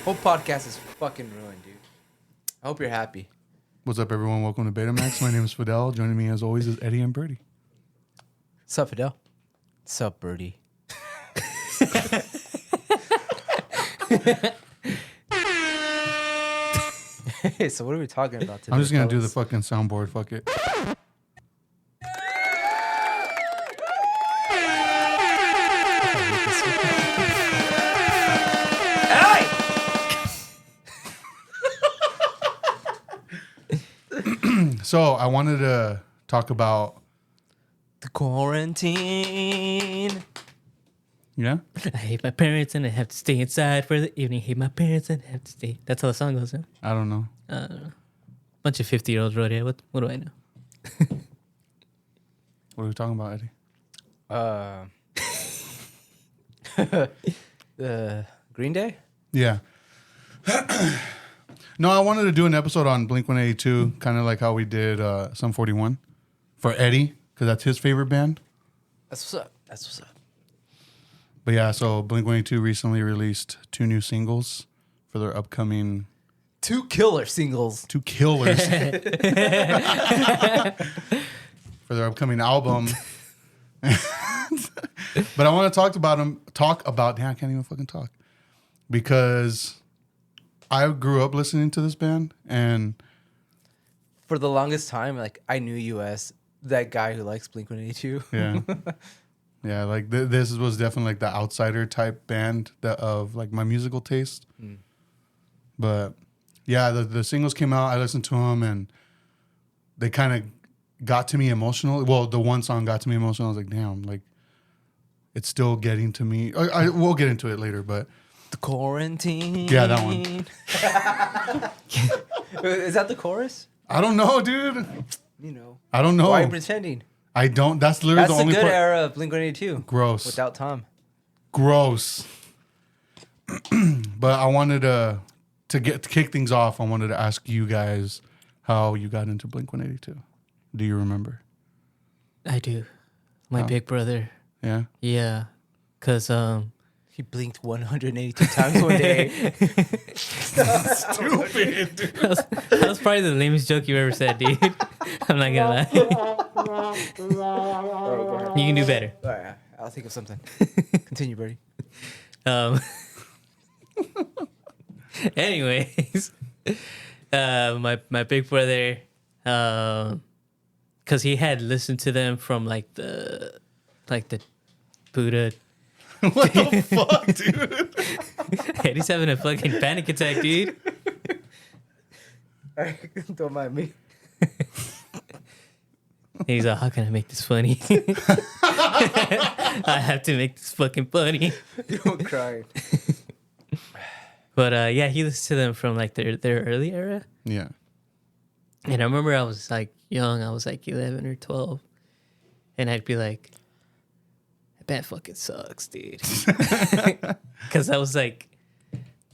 Whole podcast is fucking ruined, dude. I hope you're happy. What's up, everyone? Welcome to Betamax. My name is Fidel. Joining me, as always, is Eddie and Birdie. What's up, Fidel? What's up, Birdie? Hey, so what are we talking about today? I'm just gonna do the fellas? fucking soundboard. Fuck it. So I wanted to talk about. The quarantine. Yeah. I hate my parents and I have to stay inside for the evening. Hate my parents and I have to stay. That's how the song goes, huh? I don't know. Bunch of 50-year-olds wrote it. What do I know? What are we talking about, Eddie? Green Day? Yeah. No, I wanted to do an episode on Blink 182, kind of like how we did Sum 41 for Eddie, because that's his favorite band. That's what's up. That's what's up. But yeah, so Blink 182 recently released 2 new singles for their upcoming 2 killer singles. 2 killers for their upcoming album. But I want to talk about them. Damn, I can't even fucking talk because I grew up listening to this band, and For the longest time, like, I knew you as that guy who likes Blink-182. yeah, yeah, like this was definitely like the outsider type band of like my musical taste. But yeah, the singles came out. I listened to them, and they kind of got to me emotionally. Well, the one song got to me emotional. I was like, damn, like it's still getting to me. We'll get into it later, but The quarantine. Yeah, that one. Is that the chorus? I don't know, dude. You know. I don't know. Why are you pretending? I don't. That's literally That's the the only good part. era of Blink-182. Gross. Without Tom. Gross. But I wanted to kick things off. I wanted to ask you guys how you got into Blink 182. Do you remember? I do. My big brother. Yeah. Yeah. Because, He blinked 182 times one day. Stupid. that was probably the lamest joke you ever said, dude. I'm not gonna lie. You can do better. All right, I'll think of something. Continue, Birdie. Anyways, my big brother, because he had listened to them from like the Buddha. What the fuck, dude? Eddie's having a fucking panic attack, dude. Don't mind me. He's like, how can I make this funny? I have to make this fucking funny. You're crying. But yeah, he listened to them from like their early era. Yeah. And I remember I was like young, I was like 11 or 12. And I'd be like, that band fucking sucks, dude. Because I was like,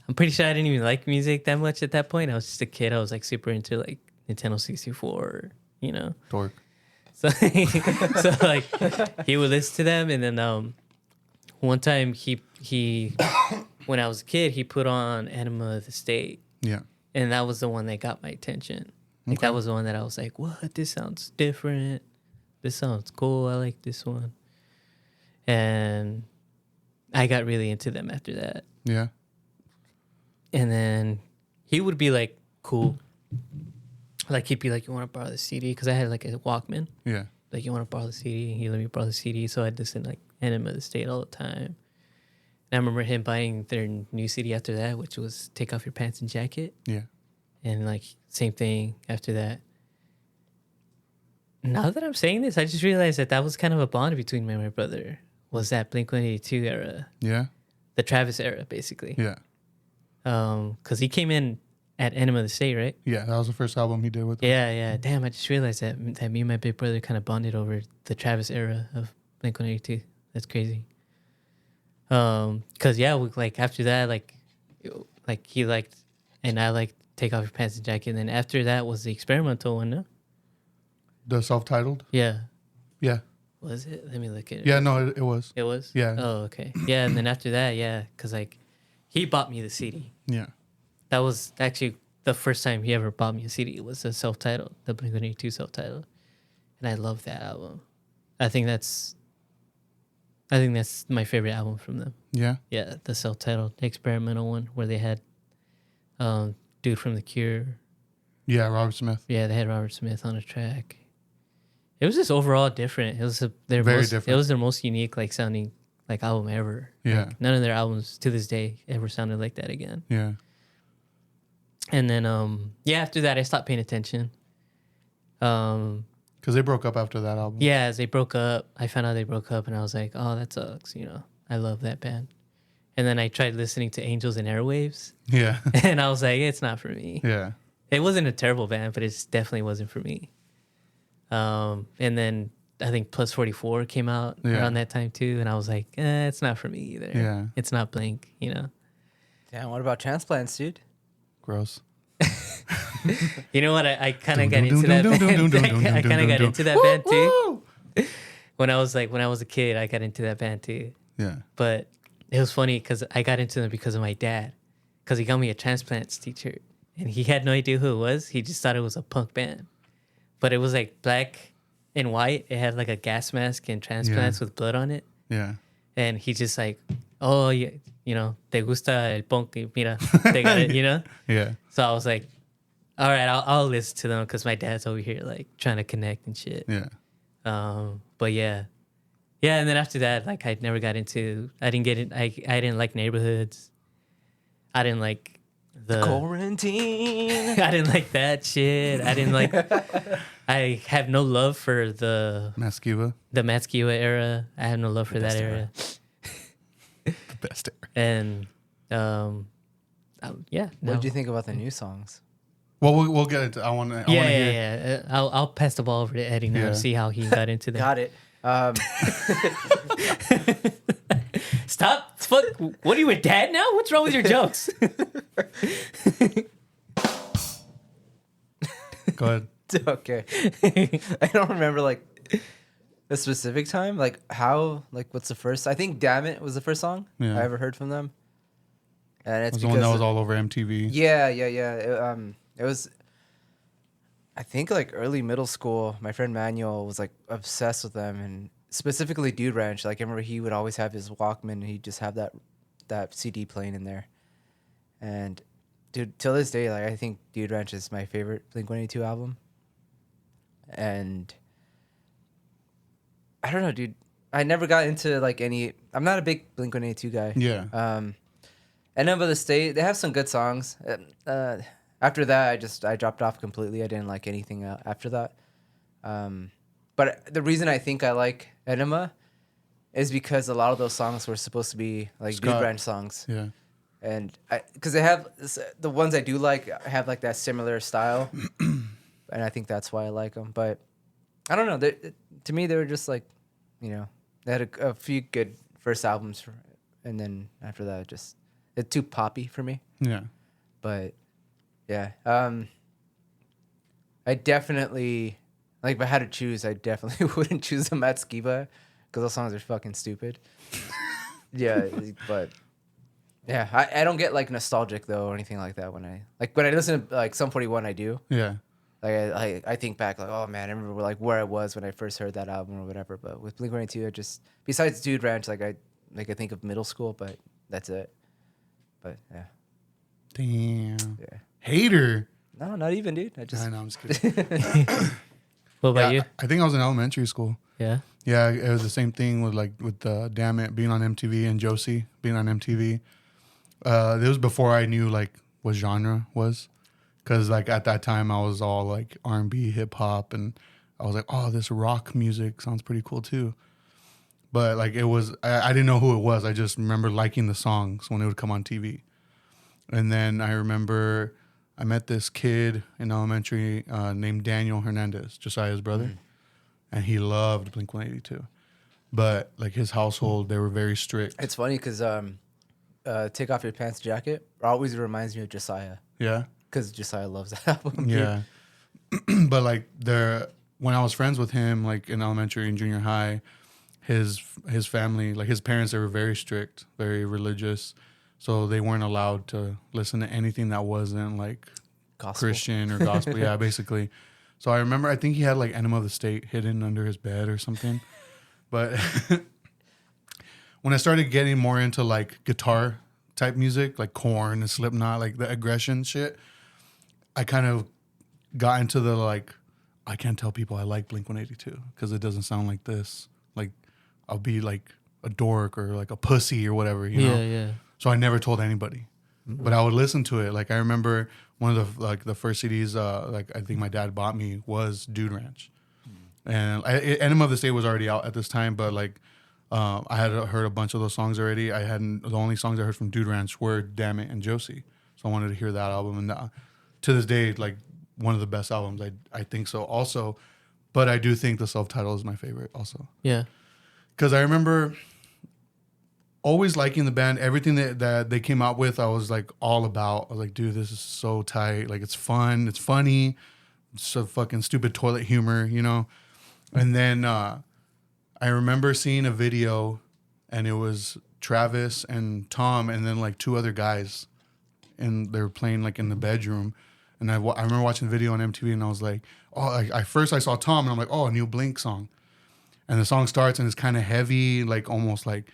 I'm pretty sure I didn't even like music that much at that point. I was just a kid. I was like super into like Nintendo 64, you know. Dork. So, like he would listen to them, and then one time he when I was a kid, he put on Enema of the State, Yeah. and that was the one that got my attention. Like that was the one that I was like, "What? This sounds different. This sounds cool. I like this one." And I got really into them after that. Yeah. And then he would be like, "Cool." Like he'd be like, "You want to borrow the CD?" Because I had like a Walkman. Yeah. Like, "You want to borrow the CD?" He let me borrow the CD, so I'd listen like Enema of the State all the time. And I remember him buying their new CD after that, which was "Take Off Your Pants and Jacket," Yeah. and like same thing after that. Now that I'm saying this, I just realized that was kind of a bond between me and my brother. Was that Blink-182 era, Yeah. the Travis era, basically? Yeah. Because he came in at Enema of the State, right? Yeah. That was the first album he did with them. Yeah. Damn, I just realized that me and my big brother kind of bonded over the Travis era of Blink-182. That's crazy. Cause yeah, like after that, like he liked, and I liked Take Off Your Pants and Jacket. And then after that was the experimental one, no? The self-titled? Yeah. Yeah. Was it? Let me look at it. Yeah, no, it was. It was? Yeah. Oh, okay. Yeah, and then after that, yeah, because like he bought me the CD. Yeah. that was actually the first time he ever bought me a CD. It was the self-titled, the Blink-182 self-titled, and I love that album. I think that's my favorite album from them. Yeah. Yeah, the self-titled experimental one where they had dude from The Cure. Yeah, Robert Smith. Yeah, they had Robert Smith on a track. It was just overall different. It was Very different. It was their most unique, like sounding like album ever. Yeah. Like, none of their albums to this day ever sounded like that again. Yeah. And then after that I stopped paying attention. Because they broke up after that album. Yeah, as they broke up, I found out they broke up, and I was like, oh, that sucks. I love that band. And then I tried listening to Angels and Airwaves, Yeah. and I was like, it's not for me. Yeah. It wasn't a terrible band, but it definitely wasn't for me. And then I think Plus 44 came out around that time too, and I was like, it's not for me either. Yeah. It's not Blink, Damn, what about Transplants, dude? Gross. You know what? I kind of got into that band. I kind of got into that band too. When I was a kid, I got into that band too. Yeah. But it was funny because I got into them because of my dad, because he got me a Transplants t-shirt, and he had no idea who it was. He just thought it was a punk band, but it was like black and white. It had like a gas mask and Transplants with blood on it. Yeah. And he just like, oh, yeah, te gusta el punk, mira, they got it, Yeah. So I was like, all right, I'll listen to them because my dad's over here like trying to connect and shit. Yeah. But yeah, and then after that, like I never got into. I didn't like Neighborhoods. I didn't like the Quarantine. I didn't like that shit. I didn't like. I have no love for the Maskiva. Matskewa era. I have no love for that best era. The best era. And yeah. What did no. you think about the new songs? Well, we'll get into. I want to. Yeah. I'll pass the ball over to Eddie now Yeah. to see how he got into that. Got it. Stop! Fuck! What are you, a dad now? What's wrong with your jokes? Go ahead. Okay. I don't remember like a specific time, like how, like what's the first? I think "Damn It" was the first song Yeah. I ever heard from them, and it's It was the one that was all over MTV. Yeah. It was, I think, like early middle school. My friend Manuel was like obsessed with them, and specifically Dude Ranch. Like I remember he would always have his Walkman, and he'd just have that CD playing in there. And dude, till this day, like I think Dude Ranch is my favorite Blink-182 album. And I don't know, dude. I never got into like any. I'm not a big Blink-182 guy. Yeah. Enema of the State, they have some good songs. After that, I dropped off completely. I didn't like anything after that. But the reason I think I like Enema is because a lot of those songs were supposed to be like Dude Ranch songs. Yeah. And because they have the ones I do like have like that similar style, and I think that's why I like them. But I don't know. To me, they were just like, they had a few good first albums, and then after that, it's too poppy for me. Yeah. But yeah, I definitely like if I had to choose, I definitely wouldn't choose the Matt Skiba because those songs are fucking stupid. Yeah, but. Yeah, I don't get like nostalgic though or anything like that when I listen to like Sum 41. I do. Yeah. Like I think back like, oh man, I remember like where I was when I first heard that album or whatever. But with Blink-182, I just, besides Dude Ranch, I think of middle school, but that's it. But yeah. Damn. Yeah. Hater. No, not even, dude. I I know, I'm just kidding. What about Yeah, you? I think I was in elementary school. Yeah. Yeah, it was the same thing with Damn It being on MTV and Josie being on MTV. It was before I knew like what genre was, because like at that time I was all like R&B, hip hop, and I was like, oh, this rock music sounds pretty cool too. But like it was, I didn't know who it was. I just remember liking the songs when it would come on TV. And then I remember I met this kid in elementary named Daniel Hernandez, Josiah's brother, and he loved Blink-182. But like his household, they were very strict. It's funny because Take Off Your Pants Jacket always reminds me of Josiah Yeah. because Josiah loves that album. Yeah. But like when I was friends with him, like in elementary and junior high, his family, like his parents, they were very strict, very religious. so they weren't allowed to listen to anything that wasn't like Gospel. Christian or gospel. Yeah, basically. So I remember, I think he had like Enema of the State hidden under his bed or something. But when I started getting more into like guitar type music, like Korn and Slipknot, like the aggression shit, I kind of got into the like, I can't tell people I like Blink-182 because it doesn't sound like this. Like I'll be like a dork or like a pussy or whatever, you know? Yeah. So I never told anybody, but I would listen to it. Like I remember one of the first CDs, like I think my dad bought me was Dude Ranch, and Enema of the State was already out at this time. But like, I had heard a bunch of those songs already. I hadn't. The only songs I heard from Dude Ranch were "Damn It" and "Josie," so I wanted to hear that album. And to this day, like one of the best albums. I think so. Also, but I do think the self-titled is my favorite. Also, Yeah. because I remember always liking the band. Everything that they came out with, I was like all about. I was like, dude, this is so tight. Like, it's fun. It's funny. It's so fucking stupid toilet humor, you know? And then I remember seeing a video, and it was Travis and Tom and then like two other guys. And they were playing like in the bedroom. And I remember watching the video on MTV, and I was like, oh, first I saw Tom, and I'm like, oh, a new Blink song. And the song starts, and it's kind of heavy, like almost like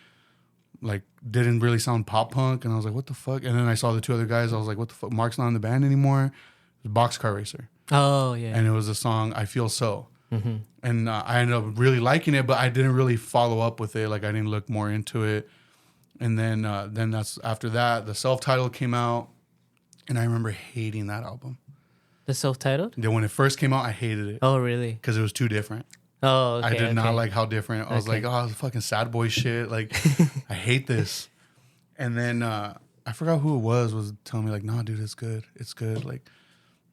didn't really sound pop punk, and I was like, what the fuck? And then I saw the two other guys. I was like, what the fuck? Mark's not in the band anymore. It was Boxcar Racer, Oh yeah. and it was the song "I Feel So." And I ended up really liking it, but I didn't really follow up with it. Like I didn't look more into it. And then that's after that, the self-titled came out, and I remember hating that album. The self-titled? Then when it first came out, I hated it Oh really? because it was too different. Oh okay. I did not okay. like how different. I was Okay. like, oh, it's fucking sad boy shit. Like, I hate this. And then I forgot who it was telling me like, nah, dude, it's good. It's good. Like,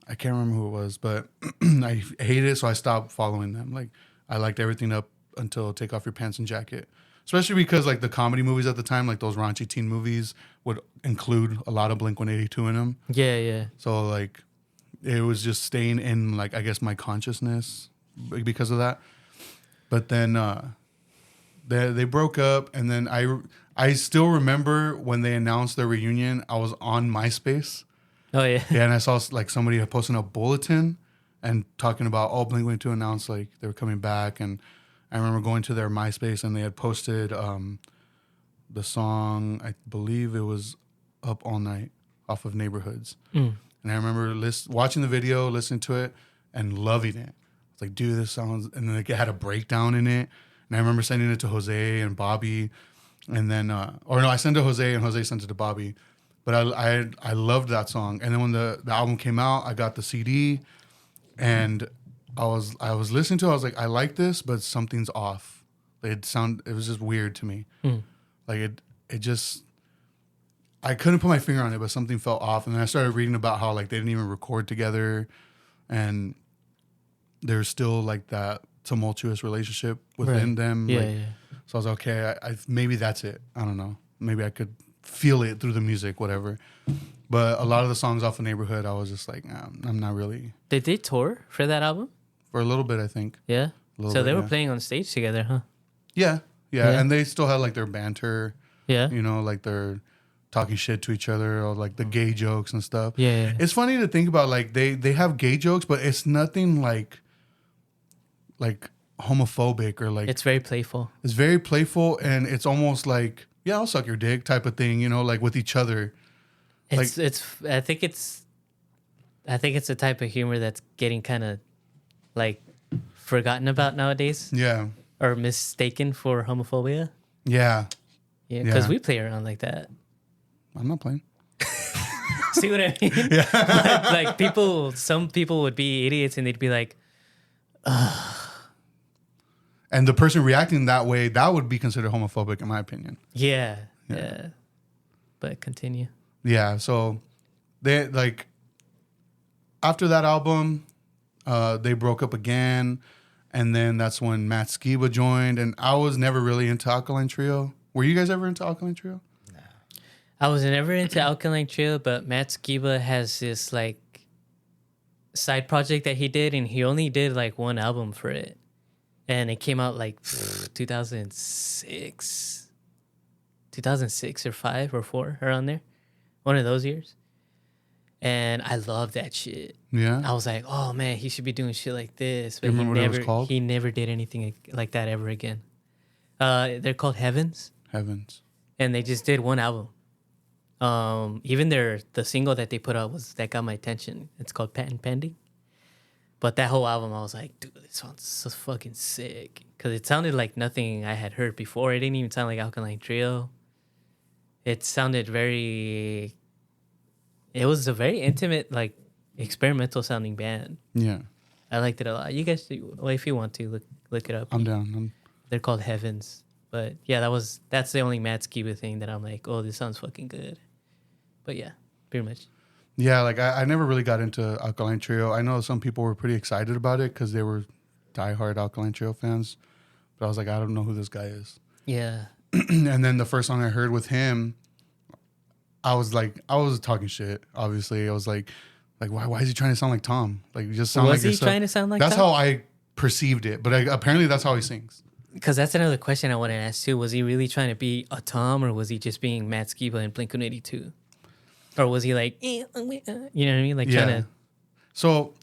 I can't remember who it was, but I hated it, so I stopped following them. Like, I liked everything up until Take Off Your Pants and Jacket. Especially because like the comedy movies at the time, like those raunchy teen movies, would include a lot of Blink-182 in them. Yeah. So like, it was just staying in like, I guess, my consciousness because of that. But then they broke up, and then I still remember when they announced their reunion. I was on MySpace, Oh yeah. yeah, and I saw like somebody had posting a bulletin and talking about Blink-182 announced like they were coming back, and I remember going to their MySpace, and they had posted the song, I believe it was "Up All Night" off of Neighborhoods, and I remember watching the video, listening to it, and loving it. It's like, dude, this sounds, and then it had a breakdown in it. And I remember sending it to Jose and Bobby. And then, or no, I sent it to Jose, and Jose sent it to Bobby. But I loved that song. And then when the album came out, I got the CD, and I was listening to it. I was like, I like this, but something's off. It was just weird to me. Like it just, I couldn't put my finger on it, but something felt off. And then I started reading about how like they didn't even record together, and there's still like that tumultuous relationship within them. Yeah, like, yeah. So I was like, okay, I maybe that's it. I don't know. Maybe I could feel it through the music, whatever. But a lot of the songs off of Neighborhood, I was just like, nah, I'm not really. Did they tour for that album? For a little bit, I think. Yeah. Little So bit, they were yeah. playing on stage together, huh? Yeah, Yeah. and they still had like their banter, Yeah. you know, like they're talking shit to each other, or like the gay jokes and stuff. Yeah. It's funny to think about, like they have gay jokes, but it's nothing like homophobic or like It's very playful. it's very playful, and it's almost like, yeah, I'll suck your dick type of thing, you know, like with each other. It's I think it's a type of humor that's getting kind of like forgotten about nowadays, Yeah, or mistaken for homophobia. yeah. Yeah, because Yeah. we play around like that. I'm not playing. See what I mean? Yeah. like some people would be idiots and they'd be like, And the person reacting that way, that would be considered homophobic, in my opinion. yeah. But continue. Yeah, so they like after that album, they broke up again, and then that's when Matt Skiba joined, and I was never really into Alkaline Trio. Were you guys ever into Alkaline Trio? I was never into Alkaline Trio, but Matt Skiba has this like side project that he did, and he only did like one album for it. And it came out like 2006, 2006 or 5 or 4, around there. One of those years. And I love that shit. Yeah. I was like, oh man, he should be doing shit like this. But You remember what it was called? he never did anything like that ever again. They're called Heavens, Heavens. and they just did one album. Even the single that they put out that got my attention. It's called Patent Pending. But that whole album, I was like, dude, this sounds so fucking sick. Because it sounded like nothing I had heard before. It didn't even sound like Alkaline Trio. It sounded it was a very intimate, like, experimental sounding band. Yeah. I liked it a lot. You guys, well, if you want to, look it up. I'm down. They're called Heavens. But yeah, that's the only Matt Skiba thing that I'm like, oh, this sounds fucking good. But yeah, pretty much. Yeah, like I never really got into Alkaline Trio. I know some people were pretty excited about it because they were diehard Alkaline Trio fans. But I was like, I don't know who this guy is. Yeah. And then the first song I heard with him, I was talking shit. Obviously, I was like why is he trying to sound like Tom? Like, you just sound Was like he yourself. trying to sound like That's Tom? how I perceived it. But apparently, that's how he sings. Because that's another question I wanted to ask too. Was he really trying to be a Tom, or was he just being Matt Skiba in Blink-182? Or was he like, you know what I mean? Like trying to... So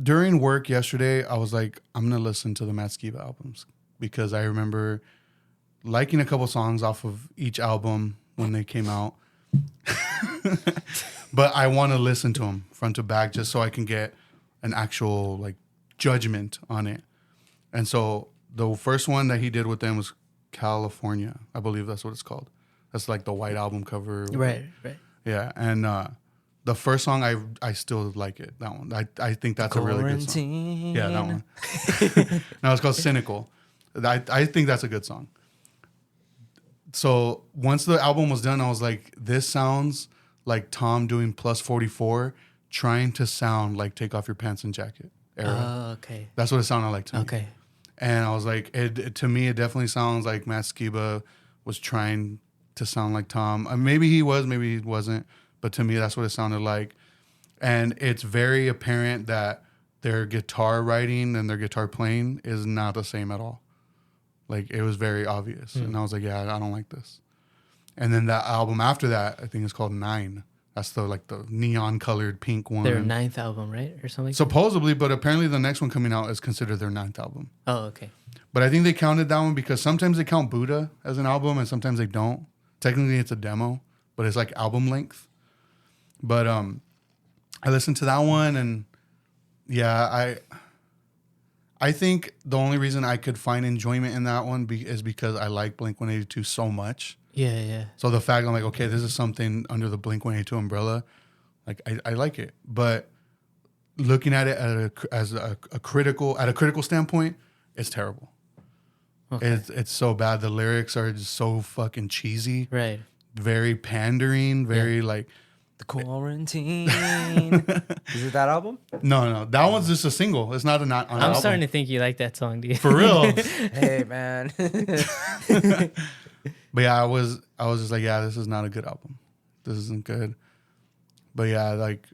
during work yesterday, I was like, I'm going to listen to the Matt Skiba albums because I remember liking a couple songs off of each album when they came out. But I want to listen to them front to back just so I can get an actual like judgment on it. And so the first one that he did with them was California. I believe that's what it's called. That's like the white album cover. Right. Yeah. And the first song, I still like it. That one. I think that's a really good song. Yeah, that one. No, it's called Cynical. I think that's a good song. So once the album was done, I was like, this sounds like Tom doing Plus 44, trying to sound like Take Off Your Pants and Jacket era. Oh, okay. That's what it sounded like to me. Okay. And I was like, to me, it definitely sounds like Matt Skiba was trying to sound like Tom. Maybe he was, maybe he wasn't. But to me, that's what it sounded like. And it's very apparent that their guitar writing and their guitar playing is not the same at all. Like, it was very obvious. And I was like, yeah, I don't like this. And then that album after that, I think it's called 9. That's the neon colored pink one. Their 9th album, right? Or something? Supposedly, but apparently the next one coming out is considered their 9th album. Oh, okay. But I think they counted that one because sometimes they count Buddha as an album and sometimes they don't. Technically, it's a demo, but it's like album length. But I listened to that one, and yeah, I think the only reason I could find enjoyment in that one is because I like Blink-182 so much. Yeah. So the fact I'm like, okay, this is something under the Blink-182 umbrella, like I like it. But looking at it at a critical standpoint, it's terrible. Okay. It's so bad. The lyrics are just so fucking cheesy. Right. Very pandering. Very like. The Quarantine. Is it that album? No. That one's just a single. It's not an album. I'm starting to think you like that song, dude. For real. Hey, man. But yeah, I was just like, yeah, this is not a good album. This isn't good. But yeah, like.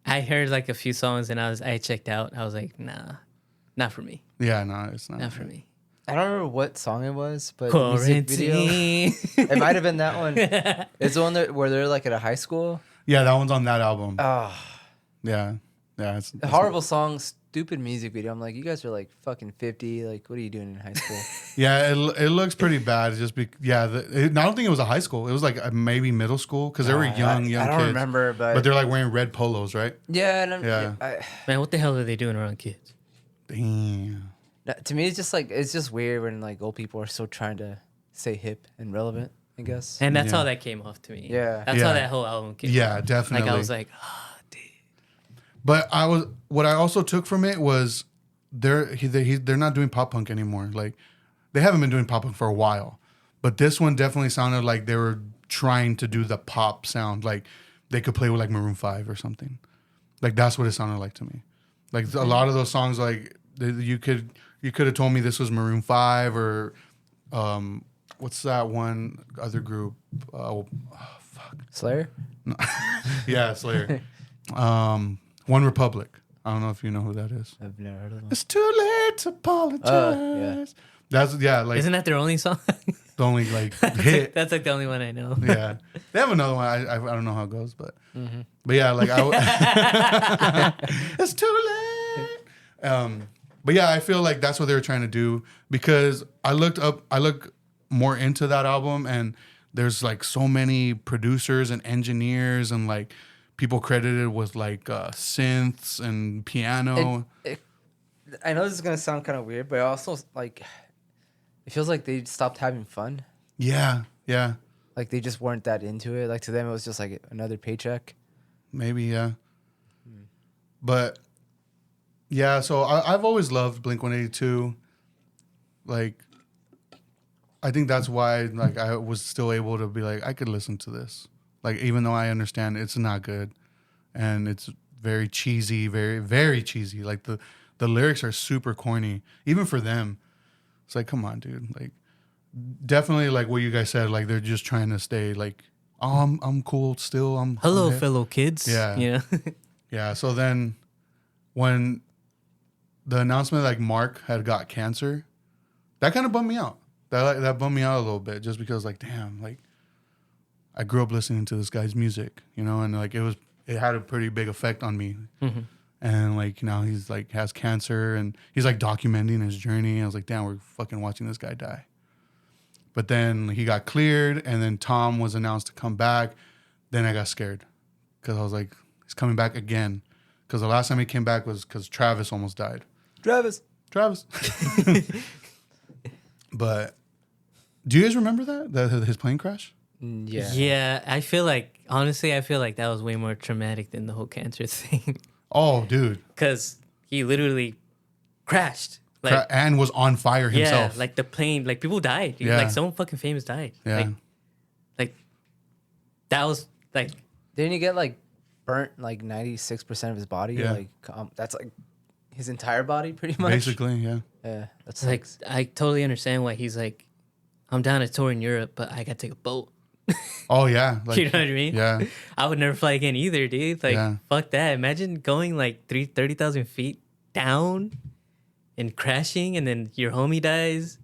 I heard like a few songs and I checked out. I was like, nah, not for me. Yeah, no, it's not. Not for me. I don't remember what song it was, but the music video. Quarantine. It might have been that one. It's the one where they're like at a high school. Yeah, that one's on that album. Oh, Yeah. It's horrible song, stupid music video. I'm like, you guys are like fucking 50. Like, what are you doing in high school? Yeah, it looks pretty bad. Just I don't think it was a high school. It was like maybe middle school because they were young I don't kids. remember, But they're like wearing red polos, right? yeah, and Yeah. Man, what the hell are they doing around kids? Damn. To me, it's just weird when like old people are still trying to stay hip and relevant, I guess. And that's Yeah. how that came off to me. Yeah. That's Yeah. how that whole album came Yeah, off. definitely. Like, I was like, dude. But what I also took from it was they're not doing pop punk anymore. Like, they haven't been doing pop punk for a while. But this one definitely sounded like they were trying to do the pop sound. Like, they could play with like Maroon 5 or something. Like, that's what it sounded like to me. Like, a lot of those songs, like, you could have told me this was Maroon 5 or what's that one other group? Fuck. Slayer? Yeah, Slayer. One Republic. I don't know if you know who that is. I've never heard of them. It's too late to apologize. Yeah. That's like Isn't that their only song? the only like hit. That's like the only one I know. Yeah, they have another one. I don't know how it goes, but yeah, like it's too late. But yeah, I feel like that's what they were trying to do because I look more into that album, and there's like so many producers and engineers and like people credited with like synths and piano. I know this is gonna sound kind of weird, but also like it feels like they stopped having fun. Yeah, yeah, Like they just weren't that into it. Like to them, it was just like another paycheck. maybe, yeah. But yeah, so I've always loved Blink-182. Like, I think that's why like I was still able to be like I could listen to this. Like even though I understand it's not good, and it's very cheesy, very very cheesy. Like the lyrics are super corny, even for them. It's like, come on, dude. Like, definitely like what you guys said. Like they're just trying to stay like, oh, I'm cool still. Hello, I'm hip. fellow kids. Yeah. You know? Yeah. So then, when the announcement like Mark had got cancer, that kind of bummed me out. That bummed me out a little bit, just because like, damn, like I grew up listening to this guy's music, you know, and like it had a pretty big effect on me. Mm-hmm. And like now he's like has cancer and he's like documenting his journey. I was like, damn, we're fucking watching this guy die. But then he got cleared, and then Tom was announced to come back. Then I got scared because I was like, he's coming back again. Because the last time he came back was because Travis almost died. Travis. But do you guys remember that his plane crash? Yeah. Yeah, I feel like that was way more traumatic than the whole cancer thing. Oh, dude. Because he literally crashed. Like, And was on fire himself. yeah, like the plane, like people died. Dude. Yeah. Like someone fucking famous died. Yeah. Like that was like, Didn't he get like burnt like 96% of his body? Yeah. Like that's like his entire body, pretty much. Basically, yeah. Yeah. That's like I totally understand why he's like, I'm down to tour in Europe, but I gotta take a boat. Oh, yeah. Like, You know what I mean? Yeah. I would never fly again either, dude. Like, Yeah. fuck that. Imagine going like 30,000 feet down and crashing, and then your homie dies,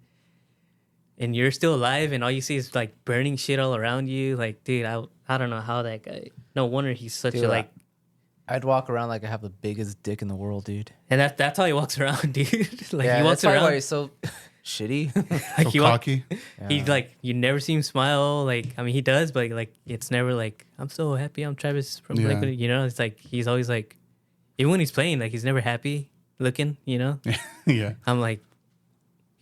and you're still alive, and all you see is like burning shit all around you. Like, dude, I don't know how that guy. No wonder he's such Dude, a like. I'd walk around like I have the biggest dick in the world, dude. And that's how he walks around, dude. Like Yeah, he walks that's probably why around he's so shitty. like So he walk, cocky. he like you never see him smile. Like I mean he does, but like it's never like I'm so happy I'm Travis from Yeah. Blink. You know, it's like he's always like even when he's playing, like he's never happy looking. You know, Yeah. I'm like,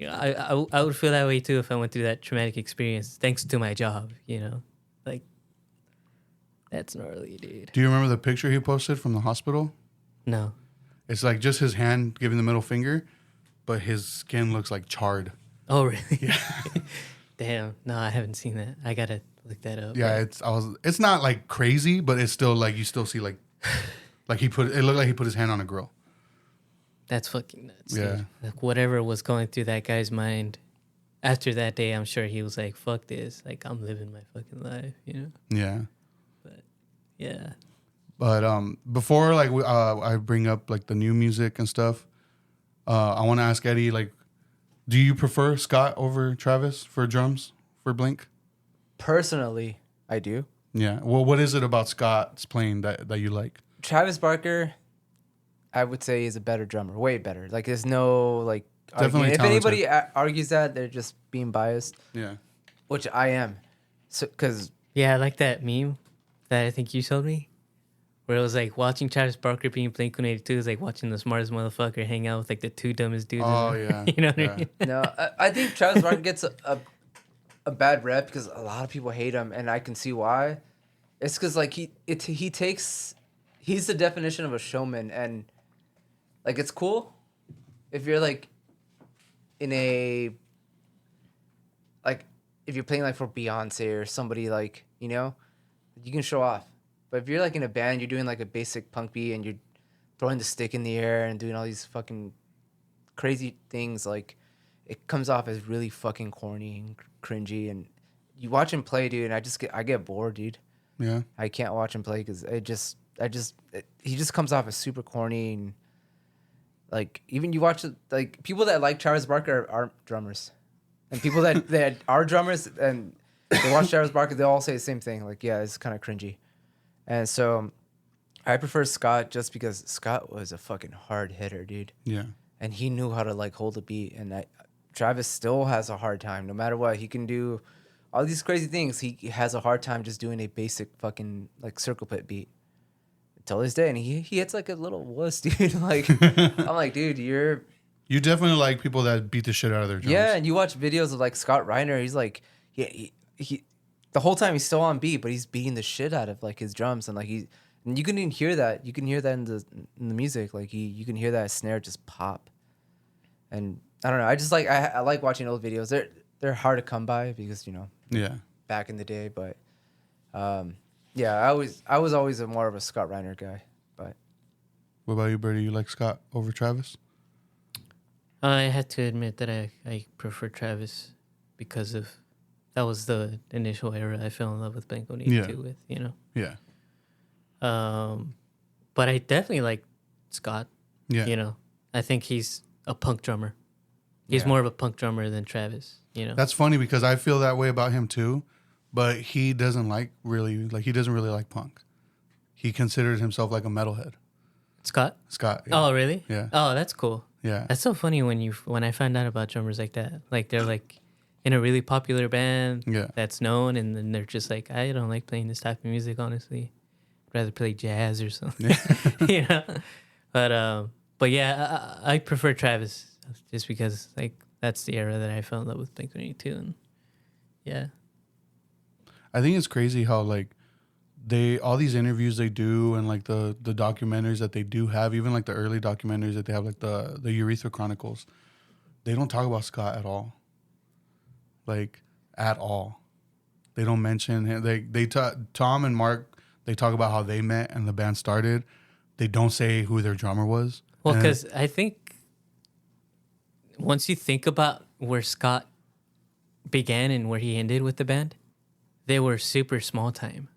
you know, I would feel that way too if I went through that traumatic experience thanks to my job. You know, like that's gnarly, dude. Do you remember the picture he posted from the hospital? No. It's like just his hand giving the middle finger, but his skin looks like charred. Oh really? Yeah. Damn. No, I haven't seen that. I gotta look that up. Yeah, it's not like crazy, but it's still like you still see like it looked like he put his hand on a grill. That's fucking nuts. Yeah. Dude. Like whatever was going through that guy's mind after that day, I'm sure he was like, fuck this. Like I'm living my fucking life, you know? Yeah. But yeah. But before like I bring up like the new music and stuff, I want to ask Eddie, like, do you prefer Scott over Travis for drums for Blink? Personally, I do. Yeah. Well, what is it about Scott's playing that you like? Travis Barker, I would say, is a better drummer. Way better. Like, there's no, like, Definitely argument. If talented. anybody argues that, they're just being biased, Yeah. which I am. So, because, Yeah, I like that meme that I think you showed me. Where it was like watching Travis Barker being Blink-182 is like watching the smartest motherfucker hang out with like the two dumbest dudes. Oh, in yeah. You know what Yeah. I mean? no, I think Travis Barker gets a bad rep because a lot of people hate him, and I can see why. It's because, like, he's the definition of a showman, and, like, it's cool if you're, like, in a, like, if you're playing, like, for Beyonce or somebody, like, you know, you can show off. But if you're, like, in a band, you're doing, like, a basic punk beat, and you're throwing the stick in the air and doing all these fucking crazy things, like, it comes off as really fucking corny and cringy. And you watch him play, dude, and I get bored, dude. Yeah. I can't watch him play because he just comes off as super corny. And, like, even you watch, like, people that like Travis Barker aren't drummers. And people that are drummers and they watch Travis Barker, they all say the same thing. Like, yeah, it's kind of cringy. And so I prefer Scott just because Scott was a fucking hard hitter, dude. Yeah. And he knew how to like hold a beat. And Travis still has a hard time. No matter what, he can do all these crazy things. He has a hard time just doing a basic fucking like circle pit beat until this day. And he hits like a little wuss, dude. Like, I'm like, dude, you're. You definitely like people that beat the shit out of their drums. Yeah, and you watch videos of like Scott Reiner. He's like, yeah, he the whole time he's still on beat, but he's beating the shit out of like his drums, and like and you can even hear that. You can hear that in the music. Like you can hear that snare just pop. And I don't know. I just like I like watching old videos. They're hard to come by because Yeah. back in the day, but yeah, I was always more of a Scott Reiner guy. But What about you, Birdie? You like Scott over Travis? I had to admit that I prefer Travis because of that was the initial era I fell in love with Blink-182 with, Yeah. But I definitely like Scott. Yeah. I think he's a punk drummer. He's Yeah. more of a punk drummer than Travis, That's funny because I feel that way about him too, but he doesn't he doesn't really like punk. He considered himself like a metalhead. Scott? Scott. Yeah. Oh, really? Yeah. Oh, that's cool. Yeah. That's so funny when I find out about drummers like that. Like they're like in a really popular band Yeah. that's known, and then they're just like, I don't like playing this type of music, honestly. I'd rather play jazz or something. But yeah, I prefer Travis just because like that's the era that I fell in love with Blink-182, and yeah. I think it's crazy how like all these interviews they do and like the documentaries that they do have, even like the early documentaries that they have, like the Urethra Chronicles, they don't talk about Scott at all. Like at all. They don't mention him. Tom and Mark, they talk about how they met and the band started. They don't say who their drummer was. Well, And- because I think once you think about where Scott began and where he ended with the band, they were super small time.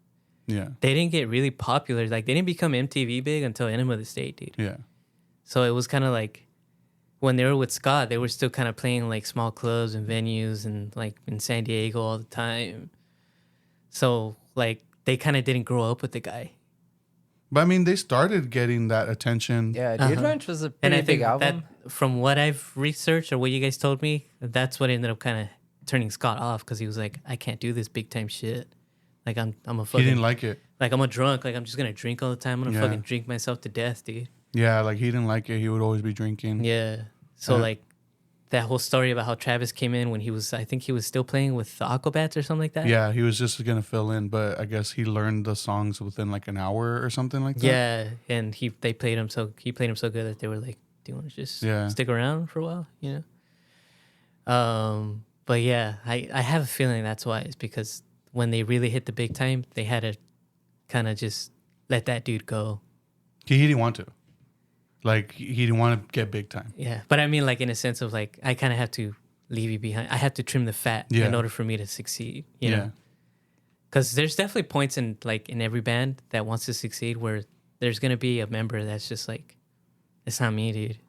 yeah. They didn't get really popular. Like they didn't become MTV big until Enema of the State, dude. Yeah. So it was kind of like when they were with Scott, they were still kind of playing like small clubs and venues and like in San Diego all the time. So like they kind of didn't grow up with the guy. But I mean, they started getting that attention. yeah, Dude Uh-huh. Ranch was a And pretty I think big album. that from what I've researched or what you guys told me, that's what ended up kind of turning Scott off because he was like, I can't do this big time shit. Like I'm a He fucking didn't like it. like I'm a drunk. Like I'm just gonna drink all the time. I'm gonna Yeah. fucking drink myself to death, dude. Yeah, like he didn't like it. He would always be drinking. Yeah. So Yeah. like that whole story about how Travis came in when I think he was still playing with the Aquabats or something like that. Yeah, he was just gonna fill in, but I guess he learned the songs within like an hour or something like that. Yeah, and he played him so good that they were like, "Do you want to just Yeah. stick around for a while?" But yeah, I have a feeling that's why. It's because when they really hit the big time, they had to kind of just let that dude go. He didn't want to. Like he didn't want to get big time. Yeah, but I mean, like in a sense of like, I kind of have to leave you behind. I have to trim the fat Yeah. in order for me to succeed. You Yeah. know, because there's definitely points in every band that wants to succeed where there's gonna be a member that's just like, it's not me, dude.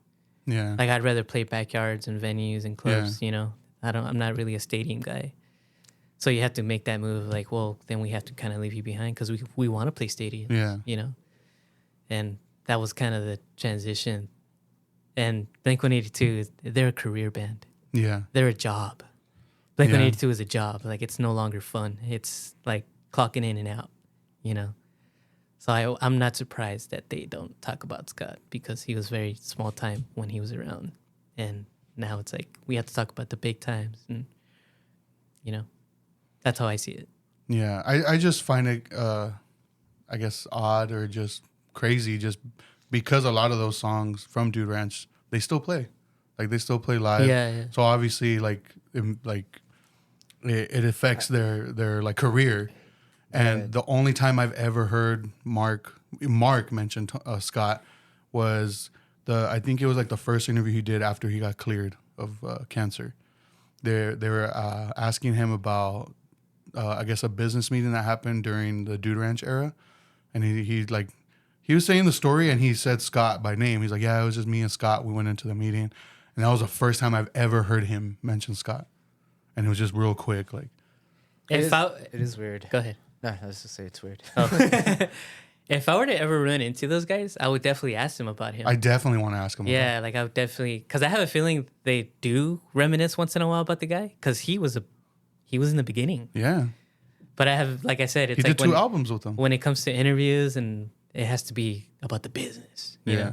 Yeah. Like I'd rather play backyards and venues and clubs. You know, I'm not really a stadium guy. So you have to make that move. Like, well, then we have to kind of leave you behind because we want to play stadiums. Yeah. You know, and that was kind of the transition. And Blink-182, they're a career band. Yeah. They're a job. Blink-182 is a job. Like it's no longer fun. It's like clocking in and out. You know. So I'm not surprised that they don't talk about Scott because he was very small time when he was around, and now it's like we have to talk about the big times, and that's how I see it. Yeah. I just find it I guess odd or just crazy just because a lot of those songs from Dude Ranch, they still play. Like they still play live. Yeah. So obviously it affects their like career. And the only time I've ever heard Mark mention Scott was I think it was like the first interview he did after he got cleared of cancer. They were asking him about I guess a business meeting that happened during the Dude Ranch era, and he was saying the story and he said Scott by name. He's like, yeah, it was just me and Scott. We went into the meeting, and that was the first time I've ever heard him mention Scott. and it was just real quick. Like, If I it is weird. go ahead. No, let's just say it's weird. Oh. If I were to ever run into those guys, I would definitely ask them about him. I definitely want to ask him. Yeah, like I would definitely, because I have a feeling they do reminisce once in a while about the guy, because he was in the beginning. Yeah, But I have, like I said, it's he like did 2 albums with them. when it comes to interviews, and it has to be about the business. You Yeah. know?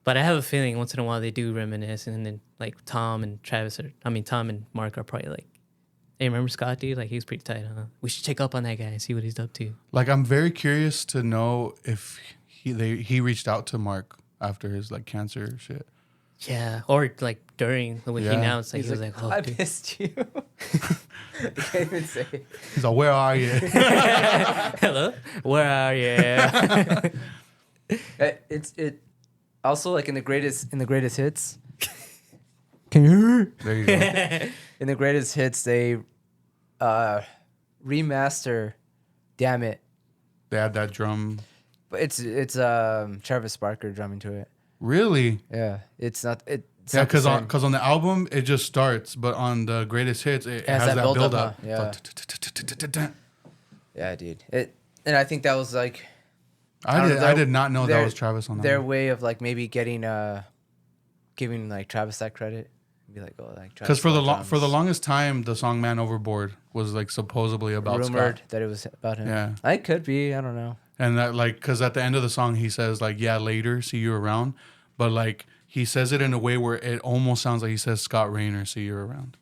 But I have a feeling once in a while they do reminisce, and then like Tom and Mark are probably like, hey, remember Scott, dude? Like he was pretty tight, huh? We should check up on that guy and see what he's up to. Like, I'm very curious to know if he reached out to Mark after his like cancer shit. Yeah, or like during when he Yeah. announced, like He's he was like, "Oh, I dude." missed you. I can't even say it. He's like, "Where are you?" Hello, where are you? It's also like in the greatest hits. Can you hear? There you go. In the greatest hits, they remaster "Damn It," They had that drum. but it's Travis Barker drumming to it. Really? Yeah, it's not it. It's Yeah, not the same. because on the album it just starts, but on the greatest hits it has that build-up, build up. huh? Yeah, dude. And I think that was like I did not know that their- was Travis on that. their one. way of like maybe giving like Travis that credit. Be like, oh, like Because for Travis the drums. longest time, the song "Man Overboard" was like supposedly about rumored Scott, that it was about him. Yeah. I could be. I don't know. and that like because at the end of the song he says like, "Yeah, later, see you around," but like he says it in a way where it almost sounds like he says Scott Rayner, "See you around."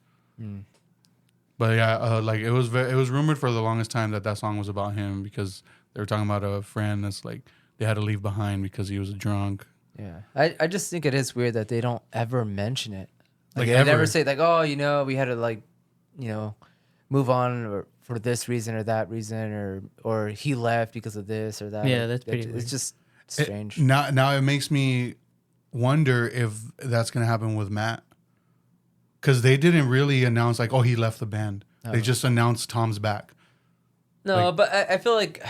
But yeah, like it was rumored for the longest time that song was about him because they were talking about a friend that's like they had to leave behind because he was drunk. Yeah, I just think it is weird that they don't ever mention it. Like, they ever. never say like, oh, we had to like, move on or for this reason or that reason or he left because of this or that. Yeah, that's pretty weird. It's just strange. Now it makes me wonder if that's gonna happen with Matt, because they didn't really announce like, oh, he left the band. They just announced Tom's back. No, like- but I feel like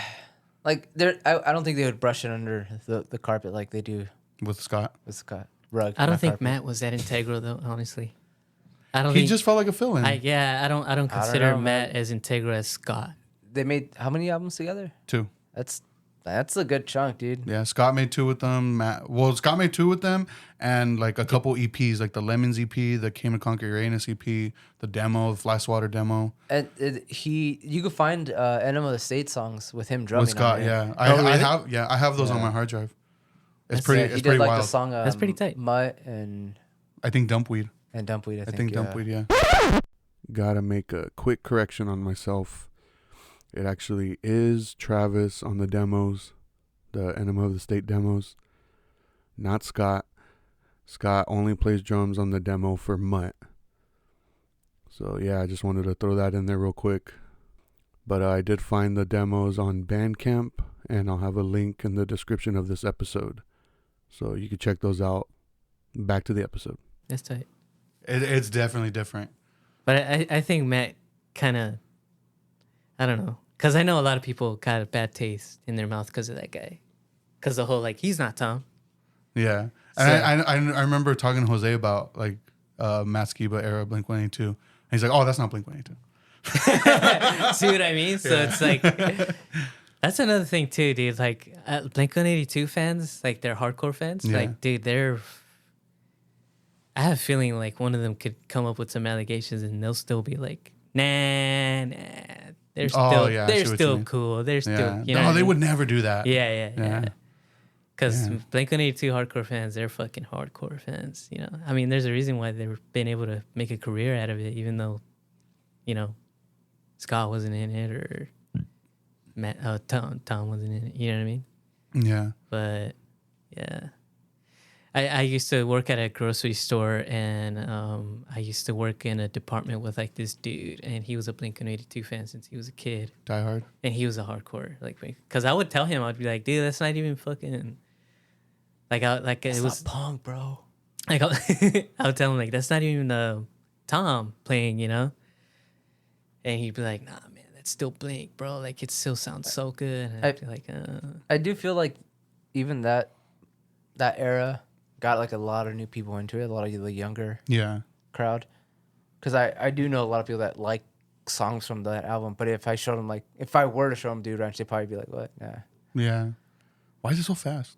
I don't think they would brush it under the carpet like they do With Scott, with Scott Rug. I don't not think carpet. Matt was that integral though. Honestly, I don't he think. just felt like a fill-in. I don't consider know, Matt as integral as Scott. They made how many albums together? 2. That's a good chunk, dude. Yeah, Scott made 2 with them. Scott made 2 with them, and like a couple EPs, like the Lemons EP, the Came to Conquer Uranus EP, the demo, the Fly Swatter demo. And you could find Enema of the State songs with him drumming. With Scott, on it. yeah, really? I have those on Yeah. my hard drive. It's That's pretty. it. It's He pretty did like wild. the song. That's pretty tight. Mutt and I think Dumpweed. Dumpweed. I I think yeah. Dumpweed. Yeah. Gotta make a quick correction on myself. It actually is Travis on the demos, the Enema of the State demos, not Scott. Scott only plays drums on the demo for Mutt. So yeah, I just wanted to throw that in there real quick. But I did find the demos on Bandcamp, and I'll have a link in the description of this episode. So you can check those out. Back to the episode. That's tight. It's definitely different. But I think Matt kind of, I don't know, because I know a lot of people got a bad taste in their mouth because of that guy, because the whole like he's not Tom. Yeah. So- And I remember talking to Jose about like Matt Skiba era Blink-182. And he's like, oh, that's not Blink-182. See what I mean? So it's like that's another thing too, dude. Like Blink-182 fans, like they're hardcore fans. Yeah. Like, dude, I have a feeling like one of them could come up with some allegations and they'll still be like, nah. They're still, Oh, yeah, I they're see what you still mean. cool. They're still, Yeah. you know. No, what I they mean? would never do that. Yeah. Yeah. Because Yeah. Blink-182 hardcore fans, they're fucking hardcore fans. You know, I mean, there's a reason why they've been able to make a career out of it, even though, you know, Scott wasn't in it or Tom wasn't in it. You know what I mean? Yeah. But yeah, I used to work at a grocery store, and I used to work in a department with like this dude, and he was a Blink-182 fan since he was a kid. Die Hard. And he was a hardcore, like, because I would tell him, I'd be like, dude, that's not even fucking, like, It's it was, not punk, bro. like, I would tell him, like, that's not even Tom playing, you know? And he'd be like, nah, man, that's still Blink, bro. Like, it still sounds so good. And I'd be like, I do feel like even that era got like a lot of new people into it, a lot of the younger Yeah. crowd. because I do know a lot of people that like songs from that album. But if I showed them like if I were to show them Dude Ranch, they'd probably be like, "What? Nah." Yeah. Why is it so fast?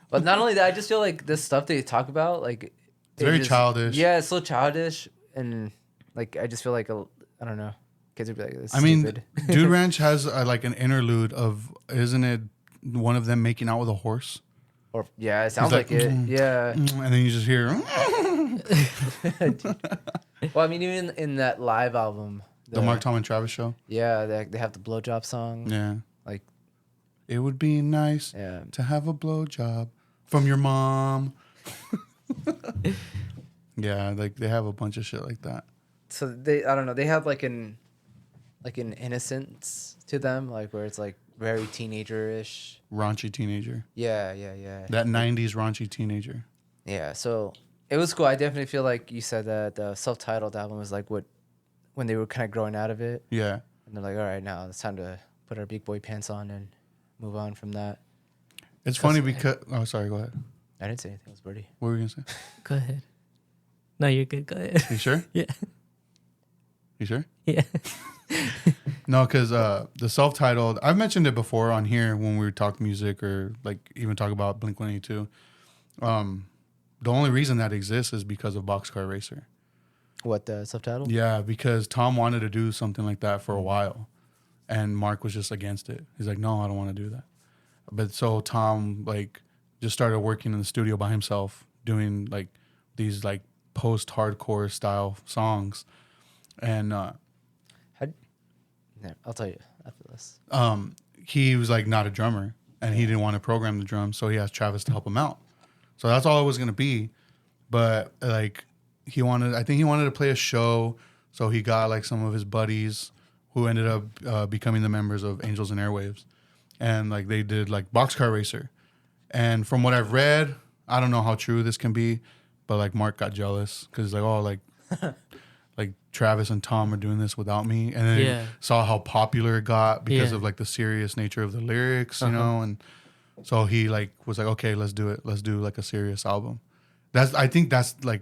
But not only that, I just feel like the stuff they talk about, like It's very childish. Yeah, it's so childish, and like I just feel like I don't know, kids would be like, "This is I mean, stupid." Dude Ranch has like an interlude of, isn't it one of them making out with a horse? Or yeah, it sounds like, like, it. Yeah. And then you just hear, Well, I mean, even in that live album, the Mark, Tom, and Travis show. yeah, they have the blowjob song. Yeah. Like, It would be nice yeah, to have a blowjob from your mom. Yeah, like they have a bunch of shit like that. so I don't know, they have like an innocence to them, like where it's like very teenager-ish. Raunchy teenager. Yeah, yeah, yeah. That 90s raunchy teenager. Yeah, so it was cool. I definitely feel like you said that the self-titled album was like when they were kind of growing out of it, Yeah. and they're like, all right, now it's time to put our big boy pants on and move on from that. It's funny because... Oh, sorry. Go ahead. I didn't say anything. It was Birdie. What were you going to say? Go ahead. No, you're good. Go ahead. You sure? Yeah. You sure? Yeah. No, because the self-titled... I've mentioned it before on here when we talk music or like even talk about Blink-182. The only reason that exists is because of Boxcar Racer. What, the subtitle? Yeah, because Tom wanted to do something like that for a while, and Mark was just against it. He's like, "No, I don't want to do that." But so Tom like just started working in the studio by himself, doing like these like post-hardcore style songs, and Yeah, I'll tell you after this. he was like not a drummer, and he didn't want to program the drums, so he asked Travis to help him out. So that's all it was gonna be, but like I think he wanted to play a show, so he got like some of his buddies who ended up becoming the members of Angels and Airwaves, and like they did like Boxcar Racer, and from what I've read, I don't know how true this can be, but like Mark got jealous because he's like, oh, like like Travis and Tom are doing this without me, and then Yeah. saw how popular it got because Yeah. of like the serious nature of the lyrics, you know, and so he like was like, okay, let's do it. Let's do like a serious album. I think that's like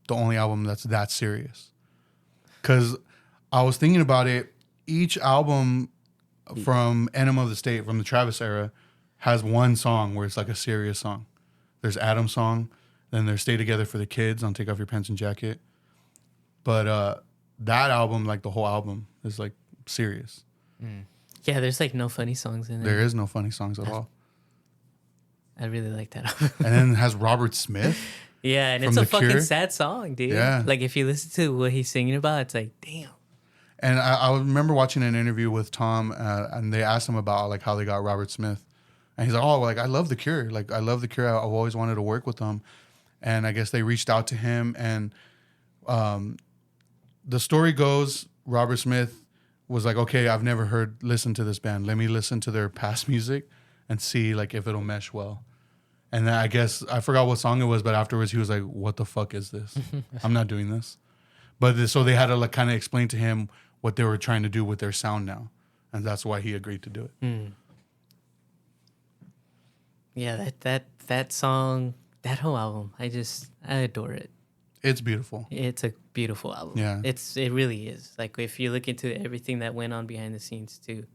the only album that's that serious. Cause I was thinking about it. Each album from Enema of the State, from the Travis era, has one song where it's like a serious song. There's Adam's song, then there's Stay Together for the Kids on Take Off Your Pants and Jacket. But that album, like the whole album, is like serious. Yeah, there's like no funny songs in it. There is no funny songs at all. I really like that. And then it has Robert Smith. Yeah, and From it's a The fucking Cure? sad song, dude. Yeah. Like if you listen to what he's singing about, it's like, damn. And I remember watching an interview with Tom, and they asked him about like how they got Robert Smith, and he's like, "Oh, like I love The Cure. Like I love The Cure. I've always wanted to work with them." And I guess they reached out to him, and the story goes, Robert Smith was like, "Okay, I've never listened to this band. Let me listen to their past music and see like if it'll mesh well." And then I guess I forgot what song it was, but afterwards he was like, "What the fuck is this? I'm not doing this." But so they had to like kind of explain to him what they were trying to do with their sound now, and that's why he agreed to do it. Yeah, that song, that whole album, I adore it. It's beautiful. It's a beautiful album. Yeah. It really is. Like if you look into everything that went on behind the scenes too.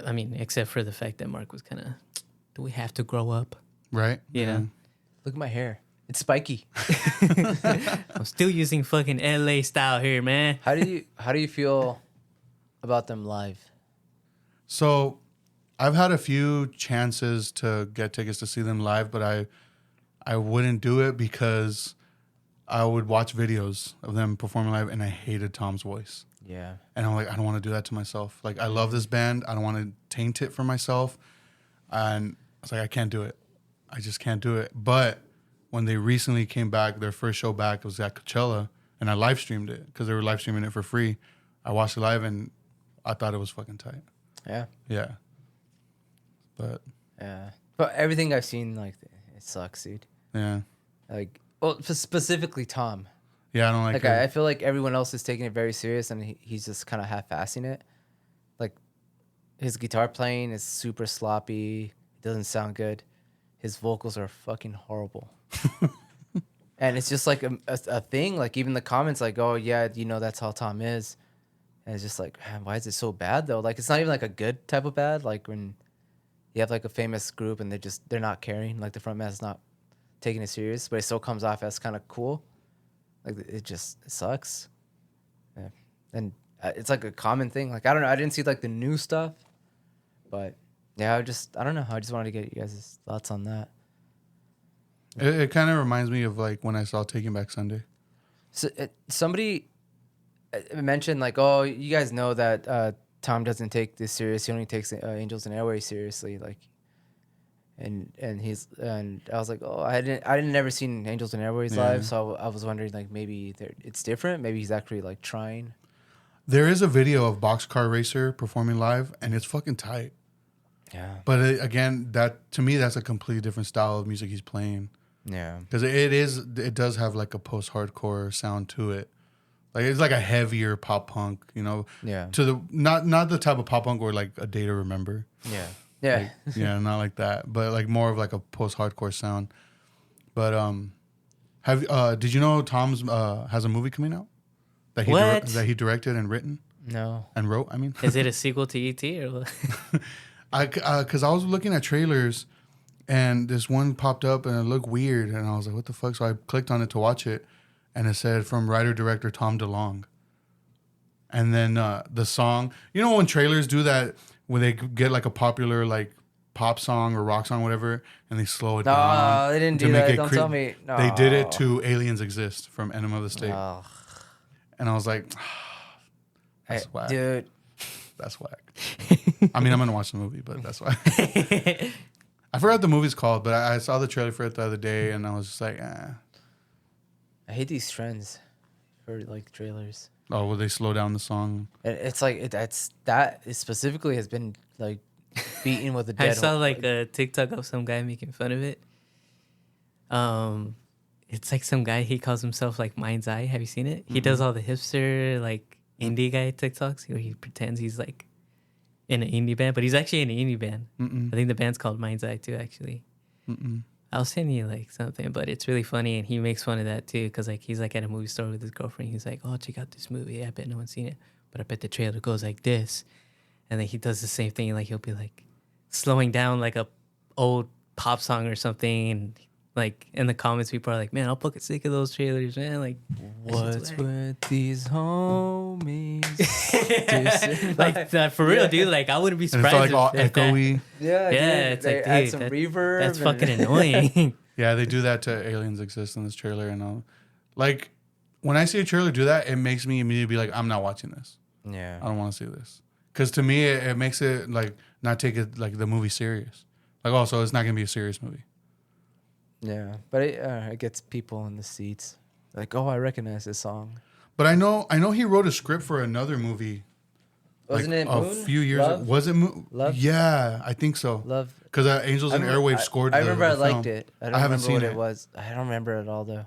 I mean, except for the fact that Mark was kind of, do we have to grow up? Right? You know? Look at my hair. It's spiky. I'm still using fucking LA style here, man. How do you feel about them live? So I've had a few chances to get tickets to see them live, but I wouldn't do it because I would watch videos of them performing live, and I hated Tom's voice. Yeah. And I'm like, I don't want to do that to myself. Like, I love this band. I don't want to taint it for myself. And I was like, I can't do it. I just can't do it. But when they recently came back, their first show back was at Coachella, and I live streamed it because they were live streaming it for free. I watched it live, and I thought it was fucking tight. Yeah. Yeah. But, Yeah. But everything I've seen, like, it sucks, dude. yeah. Like, well, specifically Tom. Yeah, I don't like Like, it. I feel like everyone else is taking it very serious, and he's just kind of half-assing it. Like, his guitar playing is super sloppy. It doesn't sound good. His vocals are fucking horrible. And it's just like a thing. Like even the comments, like, oh yeah, you know that's how Tom is. And it's just like, man, why is it so bad though? Like it's not even like a good type of bad. Like when you have like a famous group and they're not caring. Like the front man's not taking it serious, but it still comes off as kind of cool. Like it sucks. Yeah. And it's like a common thing. Like I don't know. I didn't see like the new stuff, but yeah, I don't know. I just wanted to get you guys' thoughts on that. It kind of reminds me of like when I saw Taking Back Sunday. So somebody mentioned like, oh, you guys know that Tom doesn't take this serious. He only takes Angels and Airways seriously. Like, and I was like, oh, I didn't never seen Angels and Airways live, so I was wondering like maybe it's different. Maybe he's actually like trying. There is a video of Boxcar Racer performing live, and it's fucking tight. Yeah. But again, that to me, that's a completely different style of music he's playing. Yeah. Because it does have like a post-hardcore sound to it. Like it's like a heavier pop punk, you know. Yeah. To the not the type of pop punk where like A Day to Remember. Yeah. Yeah. Like, yeah, not like that, but like more of like a post-hardcore sound. But did you know Tom's has a movie coming out that he directed and written No. and wrote? I mean, Is it a sequel to E.T. or what? because I was looking at trailers, and this one popped up and it looked weird, and I was like, "What the fuck?" So I clicked on it to watch it, and it said from writer director Tom DeLonge. And then the song, you know, when trailers do that, when they get like a popular like pop song or rock song, whatever, and they slow it No, down. they didn't to do make that. it Don't tell me. No. They did it to Aliens Exist from Enema of the State, Oh, and I was like, that's whack. dude. That's whack. I mean, I'm gonna watch the movie, but that's why. I forgot the movie's called, but I saw the trailer for it the other day, and I was just like, I hate these trends for like trailers. oh, will they slow down the song? It's like that specifically has been like beaten with a dead. I saw like a TikTok of some guy making fun of it. It's like some guy, he calls himself like Mind's Eye. Have you seen it? He does all the hipster like indie guy TikToks where he pretends he's like in an indie band, but he's actually in an indie band. I think the band's called Mind's Eye too, actually. I'll send you like something, but it's really funny, and he makes fun of that too, because like he's like at a movie store with his girlfriend. He's like, "Oh, check out this movie. I bet no one's seen it, but I bet the trailer goes like this." And then he does the same thing, like he'll be like slowing down like a old pop song or something, and like in the comments, people are like, "Man, I'll fucking sick of those trailers, man." Like, What's with these homies? like for real, dude. Like, I wouldn't be And surprised it's like all if that- echoey. Yeah, Yeah, dude, it's they like, add dude, some that- reverb. That's and- fucking annoying. Yeah, they do that to Aliens Exist in this trailer, and all. Like when I see a trailer do that, it makes me immediately be like, I'm not watching this. Yeah. I don't want to see this, because to me, it makes it like not take it like the movie serious. Like, also, it's not gonna be a serious movie. Yeah, but it gets people in the seats. Like, oh, I recognize this song. But I know he wrote a script for another movie. Wasn't like, it a Moon? few years? Love? Was it Love? Yeah, I think so. Love. Because Angels and Airwaves scored. I remember the I liked film. it. I don't haven't remember seen what it. it was. I don't remember at all though.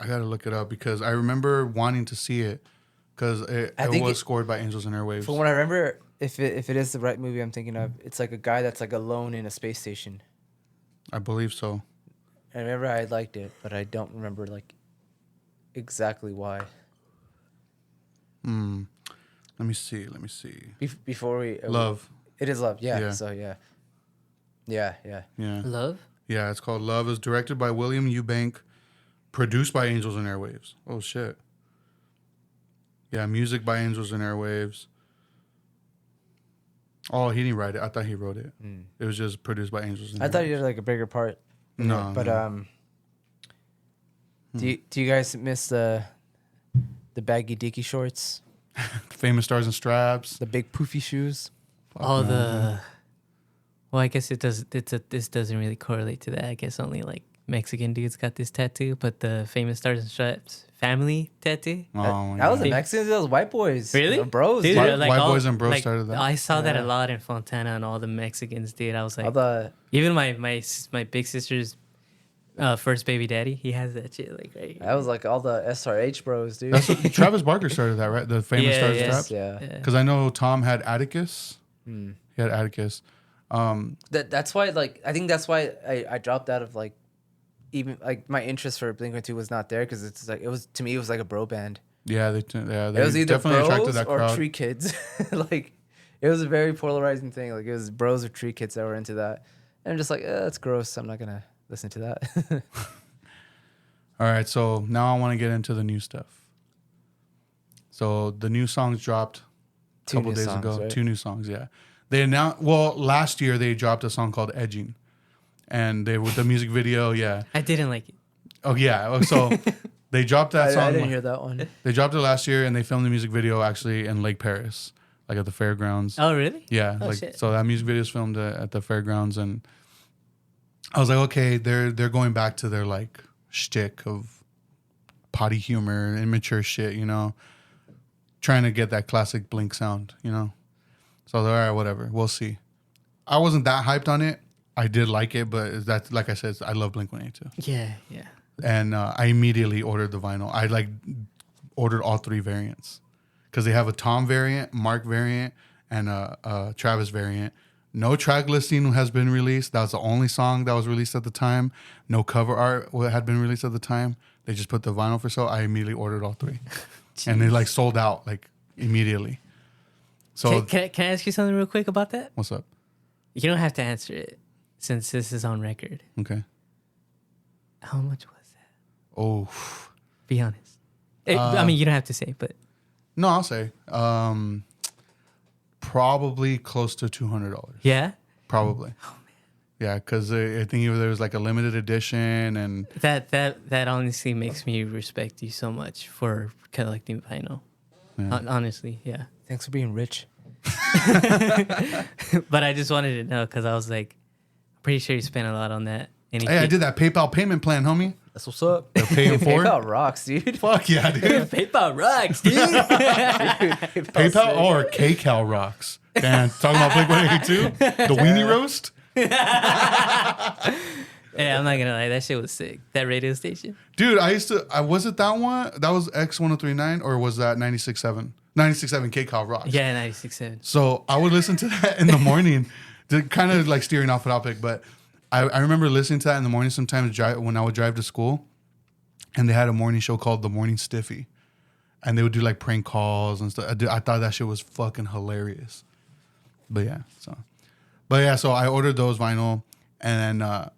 I gotta look it up because I remember wanting to see it because it think was scored by Angels and Airwaves. From what I remember, if it is the right movie I'm thinking of, it's like a guy that's like alone in a space station. I believe so. I remember I liked it, but I don't remember like exactly why. Let me see. Before we Love. It is Love. Yeah. Yeah. So yeah. Yeah. Yeah. Love? Yeah, it's called Love. It's directed by William Eubank, produced by Angels and Airwaves. Oh shit. Yeah, music by Angels and Airwaves. Oh, he didn't write it. I thought he wrote it. It was just produced by Angels and I Airwaves. thought you had like a bigger part. in No, it, but no. do you guys miss the baggy dicky shorts, Famous Stars and Straps. the big poofy shoes? All the. Well, I guess it does. This doesn't really correlate to that. I guess only like Mexican dudes got this tattoo, but the Famous Stars and Stripes family tattoo. Oh, my That was God. the Mexicans. That was white boys. Really? Bros. Dude, dude. White boys and bros started that. I saw that Yeah. a lot in Fontana and all the Mexicans did. I was like, All the even my big sister's first baby daddy, he has that shit like right. that was like all the SRH bros, dude. That's what, Travis Barker started that, right? The Famous Yeah, Stars and yeah. Straps. Yeah. Yeah. Because I know Tom had Atticus. He had Atticus. That's why, like, I think that's why I dropped out of like even like my interest for Blink-182 was not there because it's like it was to me it was like a bro band. Yeah, they It was either definitely attracted bros that or crowd. tree kids. Like it was a very polarizing thing. Like it was bros or tree kids that were into that. And I'm just like, that's gross. I'm not gonna listen to that. All right, so now I want to get into the new stuff. So the new songs dropped a Two couple new days songs, ago. right? 2 new songs, yeah. They announced, well, last year they dropped a song called Edging. And they with the music video, yeah. I didn't like it. Oh yeah. So they dropped that I song. didn't hear that one. They dropped it last year and they filmed the music video actually in Lake Paris, like at the fairgrounds. Oh, really? Yeah, Oh, like shit. so that music video is filmed at the fairgrounds, and I was like, okay, they're going back to their like shtick of potty humor, immature shit, you know, trying to get that classic Blink sound, you know. So I was like, all right, whatever, we'll see. I wasn't that hyped on it. I did like it, but that's like I said, I love Blink-182, Yeah, yeah. and I immediately ordered the vinyl. I like ordered all 3 variants because they have a Tom variant, Mark variant, and a Travis variant. No track listing has been released. That was the only song that was released at the time. No cover art had been released at the time. They just put the vinyl for sale. I immediately ordered all 3, and they like sold out like immediately. So Can I ask you something real quick about that? what's up? You don't have to answer it since this is on record. Okay. How much was that? Oh Be honest. I mean, you don't have to say, but no, I'll say probably close to $200. yeah, Probably. Oh man. Yeah, because I think there was like a limited edition, and that honestly makes me respect you so much for collecting vinyl. Yeah. Honestly, yeah. Thanks for being rich. But I just wanted to know because I was like, I'm pretty sure you spent a lot on that. And hey, I did that PayPal payment plan, homie. That's what's up. They're paying for it. PayPal rocks, dude. Fuck yeah, dude. PayPal rocks, dude. PayPal or KCal rocks. Dan, talking about Blink-182, the weenie roast. Yeah, I'm not gonna lie, that shit was sick. That radio station. Dude, was it that one? That was X1039 or was that 96.7? 96.7 KCal rocks. Yeah, 96.7. So I would listen to that in the morning, to kind of like steering off the topic, but I remember listening to that in the morning sometimes when I would drive to school, and they had a morning show called The Morning Stiffy, and they would do like prank calls and stuff. I thought that shit was fucking hilarious. But yeah, so I ordered those vinyl, and then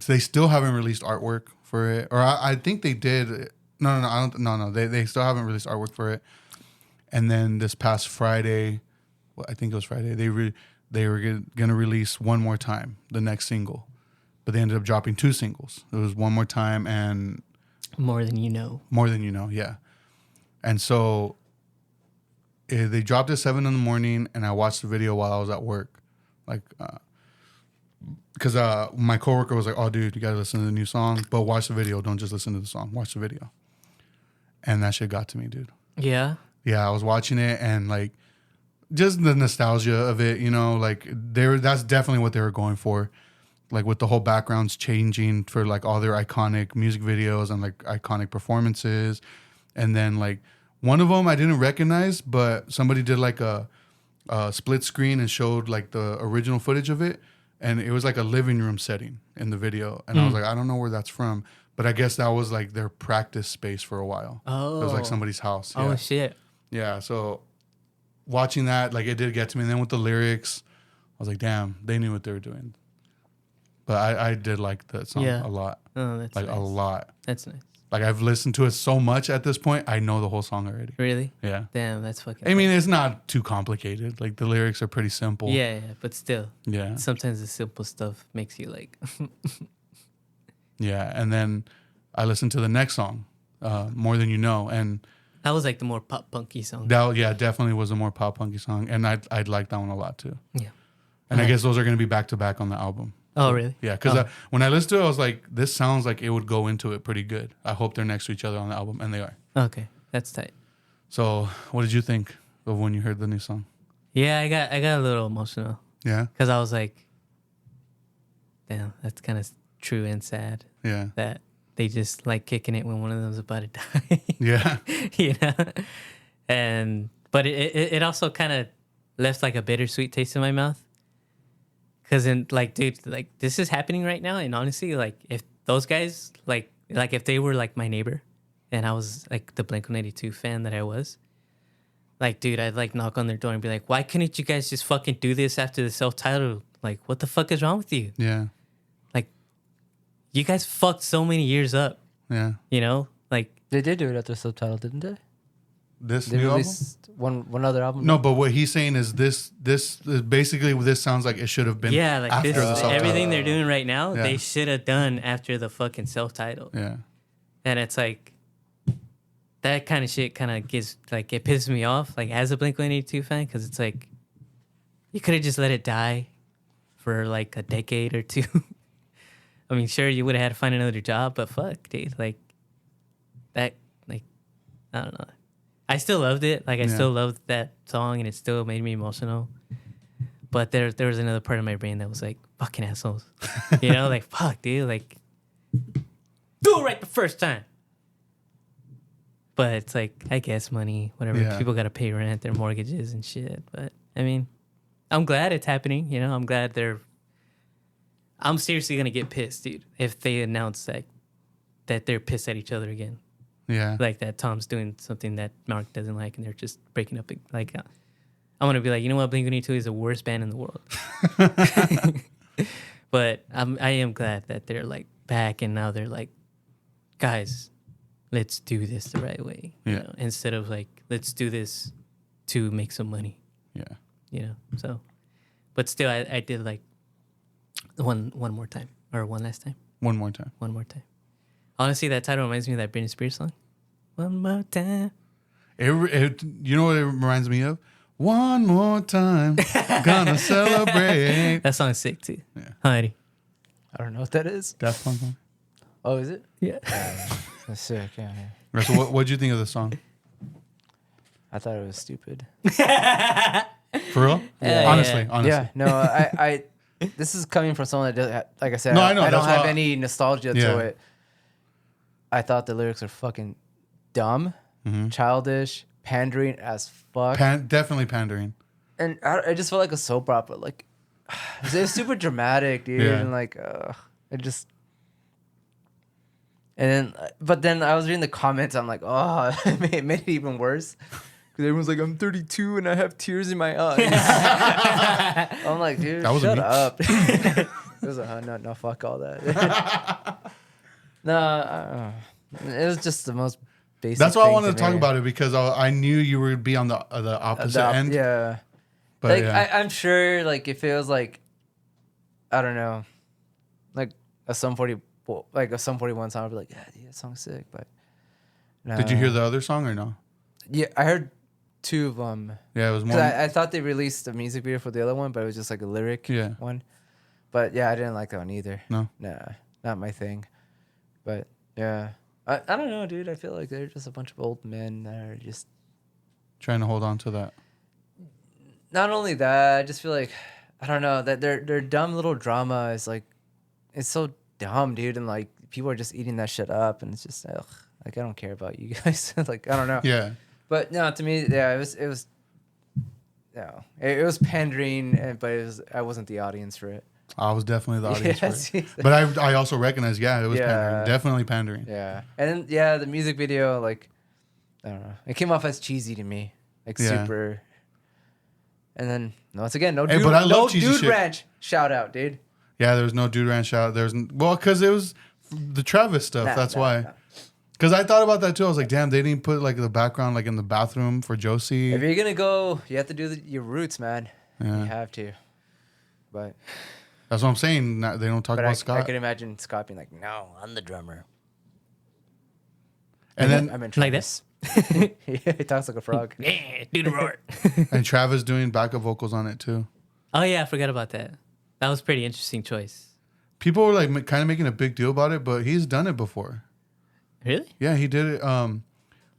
they still haven't released artwork for it, or I think they did. No, they still haven't released artwork for it. And then this past Friday, well, I think it was Friday, they were going to release One More Time, the next single. But they ended up dropping 2 singles. It was One More Time and More Than You Know. More Than You Know, yeah. And so they dropped at 7 in the morning, and I watched the video while I was at work. Like, because my coworker was like, oh, dude, you got to listen to the new song, but watch the video. Don't just listen to the song. Watch the video. And that shit got to me, dude. Yeah. Yeah, I was watching it, and like just the nostalgia of it, you know, like that's definitely what they were going for. Like with the whole backgrounds changing for like all their iconic music videos and like iconic performances. And then like one of them I didn't recognize, but somebody did like a split screen and showed like the original footage of it. And it was like a living room setting in the video. And I was like, I don't know where that's from. But I guess that was like their practice space for a while. Oh. It was like somebody's house. Oh, Yeah. shit. Yeah, so watching that, like it did get to me. And then with the lyrics, I was like, damn, they knew what they were doing. But I did like that song Yeah. a lot. Oh, that's Like nice. a lot. That's nice. Like I've listened to it so much at this point, I know the whole song already. Really? Yeah. Damn, that's fucking. I mean, it's not too complicated. Like the lyrics are pretty simple. Yeah, but still, Yeah. sometimes the simple stuff makes you like. Yeah. And then I listened to the next song, More Than You Know. And That was like the more pop punky song. that, yeah, definitely was a more pop punky song. And I'd like that one a lot too. Yeah. And I guess those are going to be back to back on the album. Oh, really? Yeah, because Oh. when I listened to it, I was like, this sounds like it would go into it pretty good. I hope they're next to each other on the album, and they are. Okay, that's tight. So, what did you think of when you heard the new song? Yeah, I got a little emotional Yeah, because I was like, damn, that's kind of true and sad yeah, that they just like kicking it when one of them's about to die. yeah, You know, but it also kind of left like a bittersweet taste in my mouth. Cause in like, dude, like this is happening right now, and honestly, like if those guys, like if they were like my neighbor, and I was like the Blink-182 fan that I was, like, dude, I'd like knock on their door and be like, why couldn't you guys just fucking do this after the self-titled? Like, what the fuck is wrong with you? Yeah. Like, you guys fucked so many years up, Yeah. you know? Like, They did do it after subtitle, didn't they? This They new album? released one other album. No, but what he's saying is this basically this sounds like it should have been yeah, like after this, the subtitle. everything they're doing right now, Yeah. they should have done after the fucking self-titled. Yeah. And it's like, that kind of shit kind of gets, like, it pisses me off, like, as a Blink-182 fan, because it's like, you could have just let it die for, like, a decade or two. I mean, sure, you would have had to find another job, but fuck, dude, like, that, like, I don't know. I still loved it. Like, I Yeah. still loved that song, and it still made me emotional. But there was another part of my brain that was like, fucking assholes. You know, like, fuck, dude, like, do it right the first time. But it's like, I guess money, whatever. Yeah. People got to pay rent, their mortgages and shit. But, I mean, I'm glad it's happening. You know, I'm glad I'm seriously going to get pissed, dude, if they announce that they're pissed at each other again. Yeah. Like that Tom's doing something that Mark doesn't like and they're just breaking up. Like, I want to be like, you know what? Blink-182 is the worst band in the world. But I am glad that they're like back and now they're like, guys, let's do this the right way. You Yeah. know? Instead of like, let's do this to make some money, Yeah. you know? So, but still, I did like one more time or one last time. One more time. One more time. Honestly, that title reminds me of that Britney Spears song. One more time. You know what it reminds me of? One more time, gonna celebrate. That song's sick too. Yeah. Heidi. I don't know what that is. Daft Punk song. Oh, is it? Yeah. That's sick. Yeah, yeah. Right, so what'd you think of the song? I thought it was stupid. For real? Yeah. Honestly. Yeah, no, I this is coming from someone that doesn't, like I said, No, I know, I don't that's have why- any nostalgia Yeah. to it. I thought the lyrics are fucking dumb, Mm-hmm. childish, pandering as fuck, Definitely pandering. and I just felt like a soap opera. Like it was super dramatic, dude, Yeah. and like it just. And then, but then I was reading the comments. I'm like, oh, it made it even worse. Because everyone's like, I'm 32 and I have tears in my eyes. I'm like, dude, That wasn't shut me. up. It was like, no, fuck all that. No, it was just the most basic. That's why I thing wanted to talk me. about it because I knew you would be on the opposite end. Yeah. But Like, yeah. I'm sure, like, if it was like, I don't know, like a Sum 40, like a Sum 41 song, I'd be like, yeah, dude, that song's sick. But no. Did you hear the other song or no? Yeah, I heard two of them. Yeah, it was more. Cause I thought they released a music video for the other one, but it was just like a lyric Yeah. one. But yeah, I didn't like that one either. No. Nah, not my thing. But yeah, I don't know, dude. I feel like they're just a bunch of old men that are just. Trying to hold on to that. Not only that, I just feel like I don't know that their dumb little drama is like, it's so dumb, dude, and like people are just eating that shit up, and it's just ugh, like I don't care about you guys. Like I don't know. Yeah. But no, to me, yeah, it was. No, it was pandering, but I wasn't the audience for it. I was definitely the audience Yes, for it. But I also recognize, yeah, it was Yeah. pandering. Definitely pandering. Yeah, and then yeah, the music video, like, I don't know, it came off as cheesy to me, like Yeah. super. And then once again, no Hey, dude, but I love no cheesy dude shit. ranch shout out, dude. Yeah, there was no Dude Ranch out. Well, because it was the Travis stuff. Nah, that's nah, why. nah. Because I thought about that too. I was like, damn, they didn't put like the background like in the bathroom for Josie. If you're gonna go, you have to do your roots, man. Yeah. You have to. But That's what I'm saying. They don't talk but about I Scott. could imagine Scott being like, "No, I'm the drummer." And then I'm in Like Travis. Yeah, he talks like a frog. Yeah, do the roar. and Travis doing backup vocals on it too. Oh yeah, I forgot about that. That was a pretty interesting choice. People were like kind of making a big deal about it, but he's done it before. Really? Yeah, he did it.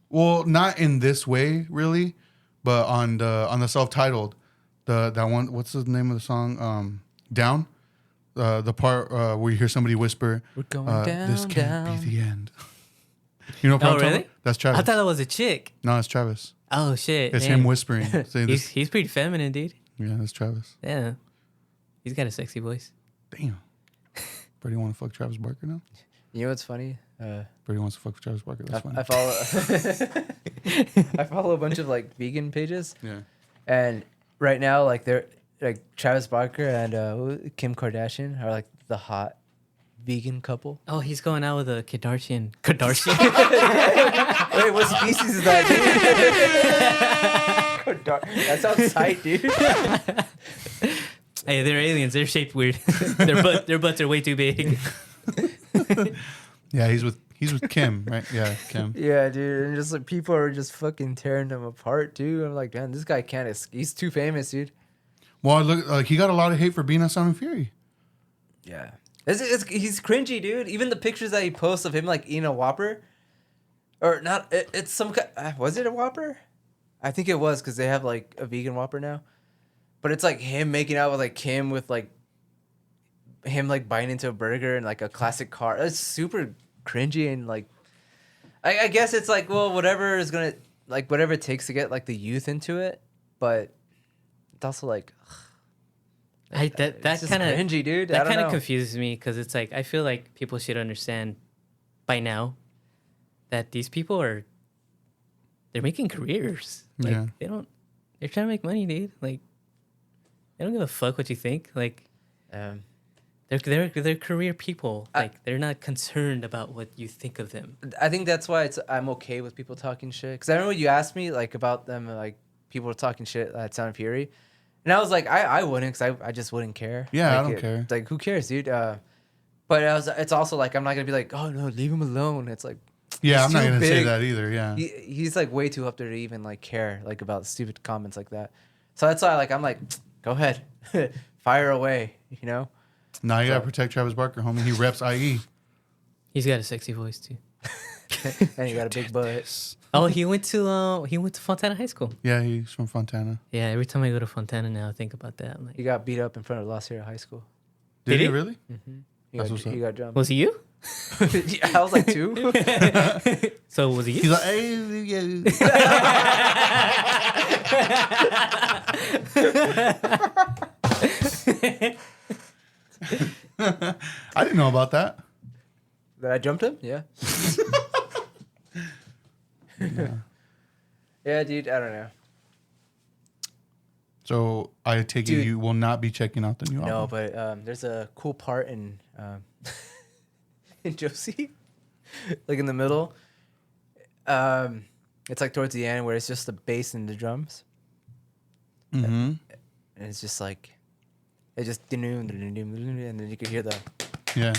Well, not in this way really, but on the self-titled, that one. What's the name of the song? Down. The part where you hear somebody whisper, We're going "This down, can't down." be the end." You know what I'm Oh, talking really? about? That's Travis. I thought that was a chick. No, it's Travis. Oh shit. It's damn. him whispering. Saying this. He's pretty feminine, dude. Yeah, that's Travis. Yeah. He's got a sexy voice. Damn. Brady want to fuck Travis Barker now? You know what's funny? Brady wants to fuck with Travis Barker. That's funny. I follow I follow a bunch of like vegan pages, Yeah. and right now like they're like Travis Barker and Kim Kardashian are like the hot vegan couple. Oh, he's going out with a Kardashian. Kardashian. Wait, what species is that, dude? That sounds tight, dude. Hey, they're aliens. They're shaped weird. Their butts are way too big. Yeah, he's with Kim, right? Yeah, Kim. Yeah, dude, and just like people are just fucking tearing them apart, too. I'm like, man, this guy can't. He's too famous, dude. Well, look, like he got a lot of hate for being on Sound and Fury. Yeah, he's cringy, dude. Even the pictures that he posts of him like eating a Whopper, or not? It's some kind. Was it a Whopper? I think it was because they have like a vegan Whopper now. But it's like him making out with like Kim with like him like biting into a burger and like a classic car. It's super cringy and like I guess it's like, well, whatever is gonna like whatever it takes to get like the youth into it, but it's also like That it's just kind of cringy, dude. I That don't kind of know. confuses me because it's like I feel like people should understand by now that these people they're making careers. Like Yeah. they're trying to make money, dude. Like they don't give a fuck what you think. Like Um, they're career people. Like they're not concerned about what you think of them. I think that's why I'm okay with people talking shit. Because I remember you asked me like about them, like people were talking shit at Sound and Fury, and I was like, I wouldn't, because I just wouldn't care. Yeah, I Like, don't care. Like who cares, dude? But it's also like I'm not gonna be like, oh no, leave him alone. It's like Yeah, he's I'm not too gonna say big. that either. Yeah. He's like way too up there to even like care like about stupid comments like that. So that's why like I'm like, go ahead, fire away, you know. Now you gotta So- protect Travis Barker, homie. He reps IE. He's got a sexy voice too. And you got a big butt. Oh, he went to Fontana High School. Yeah, he's from Fontana. Yeah, every time I go to Fontana now, I think about that. I'm like, He got beat up in front of La Sierra High School. Did Did he he? really? He That's got, what's up. he got jumped. was it you? Yeah, I was like 2. So was it you? He's like, hey, yeah. I didn't know about that. That I jumped him? Yeah. Yeah, dude. I don't know. So I take it Dude. you will not be checking out the new album. No, but there's a cool part in in Josie, like in the middle. It's like towards the end where it's just the bass and the drums, Mm-hmm. and it's just like it just and then you could hear the. Yeah.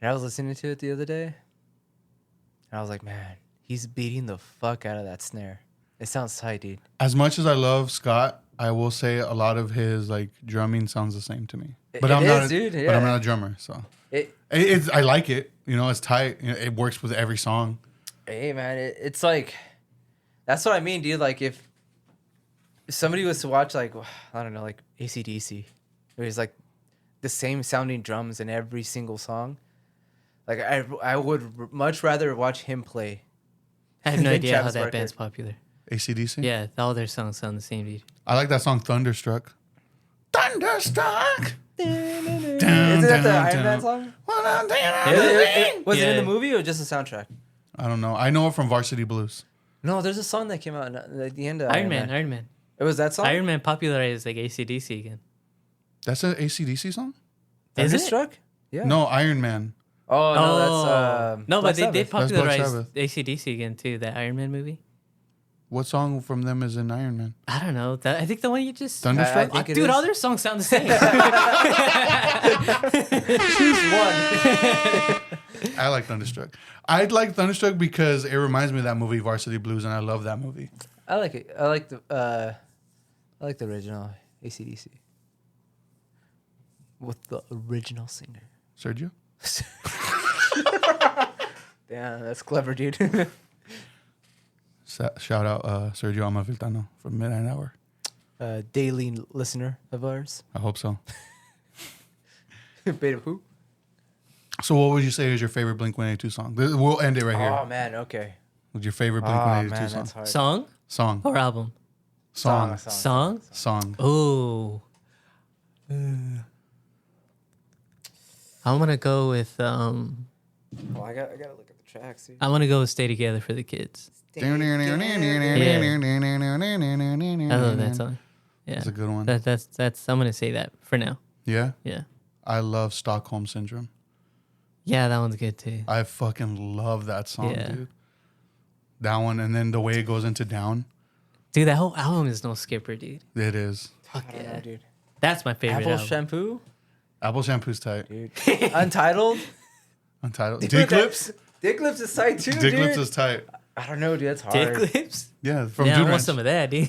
And I was listening to it the other day, and I was like, man, he's beating the fuck out of that snare. It sounds tight, dude. As much as I love Scott, I will say a lot of his like drumming sounds the same to me. But It I'm is, not, dude, But yeah. I'm not a drummer, so It I like it. You know, it's tight. You know, it works with every song. Hey man, it's like that's what I mean, dude. Like if somebody was to watch like I don't know, like AC/DC, it was like the same sounding drums in every single song. Like I would much rather watch him play. I have no than idea how Travis that Barker. band's popular. AC/DC. Yeah, all their songs sound the same, dude. I like that song Thunderstruck. Thunderstruck. Isn't that the Iron Man song? Was it in Yeah. the movie or just the soundtrack? I don't know. I know it from Varsity Blues. No, there's a song that came out at the end of Iron Man. It was that song. Iron Man popularized like AC/DC again. That's an AC/DC song? Is it? Thunderstruck? Yeah. No, Iron Man. Oh no, Oh, that's no, Black but they did Sabbath. That's Black popularize Sabbath. AC/DC again too. That Iron Man movie. What song from them is in Iron Man? I don't know. I think the one you just. Thunderstruck? I think it Dude, is. all their songs sound the same. Choose one. I like Thunderstruck. I like Thunderstruck because it reminds me of that movie Varsity Blues, and I love that movie. I like it. I like the original AC/DC with the original singer. Sergio? Damn, that's clever, dude. Shout out Sergio Amaviltano from Midnight Hour. Daily listener of ours. I hope so. Beta who? So what would you say is your favorite Blink-182 song? We'll end it right Oh here. man, okay. What's your favorite Oh Blink-182 man, song? that's hard. Song Song. or album? Song. Song. Song. Oh. I'm gonna go with Oh, I gotta look at the tracks. Dude. I'm gonna go with "Stay Together" for the kids. I love that song. Yeah, That's a good one. That's. I'm gonna say that for now. Yeah, Yeah, I love Stockholm Syndrome. yeah, that one's good too. I fucking love that song, Yeah. dude. That one, and then the way it goes into down, Dude, that whole album is no skipper, dude. it is. Fuck I don't yeah, know, dude. that's my favorite Apple album. shampoo, Apple Shampoo's tight. dude. Untitled. Untitled. Dude, Dick Lips. Dick Lips is tight too, Dick dude. Lips is tight. I don't know, dude. That's hard. Dick Lips. Yeah, from Yeah, I Dude want Ranch. some of that, dude.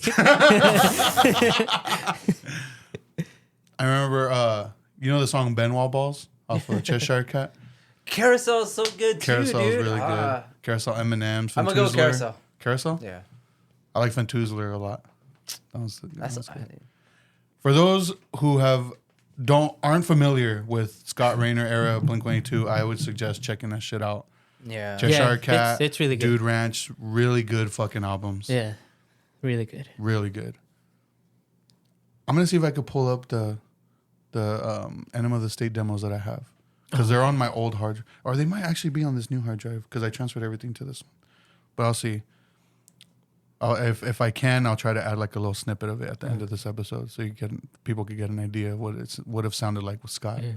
I remember, you know the song Benoit Balls off of Cheshire Cat? Carousel is so good too, Carousel dude. is really good. Carousel, Eminem's, I'm gonna go with Fantuzler. Carousel. Carousel? Yeah, I like Fantuzler a lot. That that's. was good. For those who aren't familiar with Scott Raynor era Blink-182, I would suggest checking that shit out. Yeah. Cheshire Cat, it's really good. Dude Ranch, really good fucking albums. Yeah, really good. Really good. I'm gonna see if I could pull up the Enema of the State demos that I have, because they're on my old hard, or they might actually be on this new hard drive because I transferred everything to this one. But I'll see. If I can, I'll try to add like a little snippet of it at the end of this episode, so people could get an idea of what it would have sounded like with Scott. Yeah.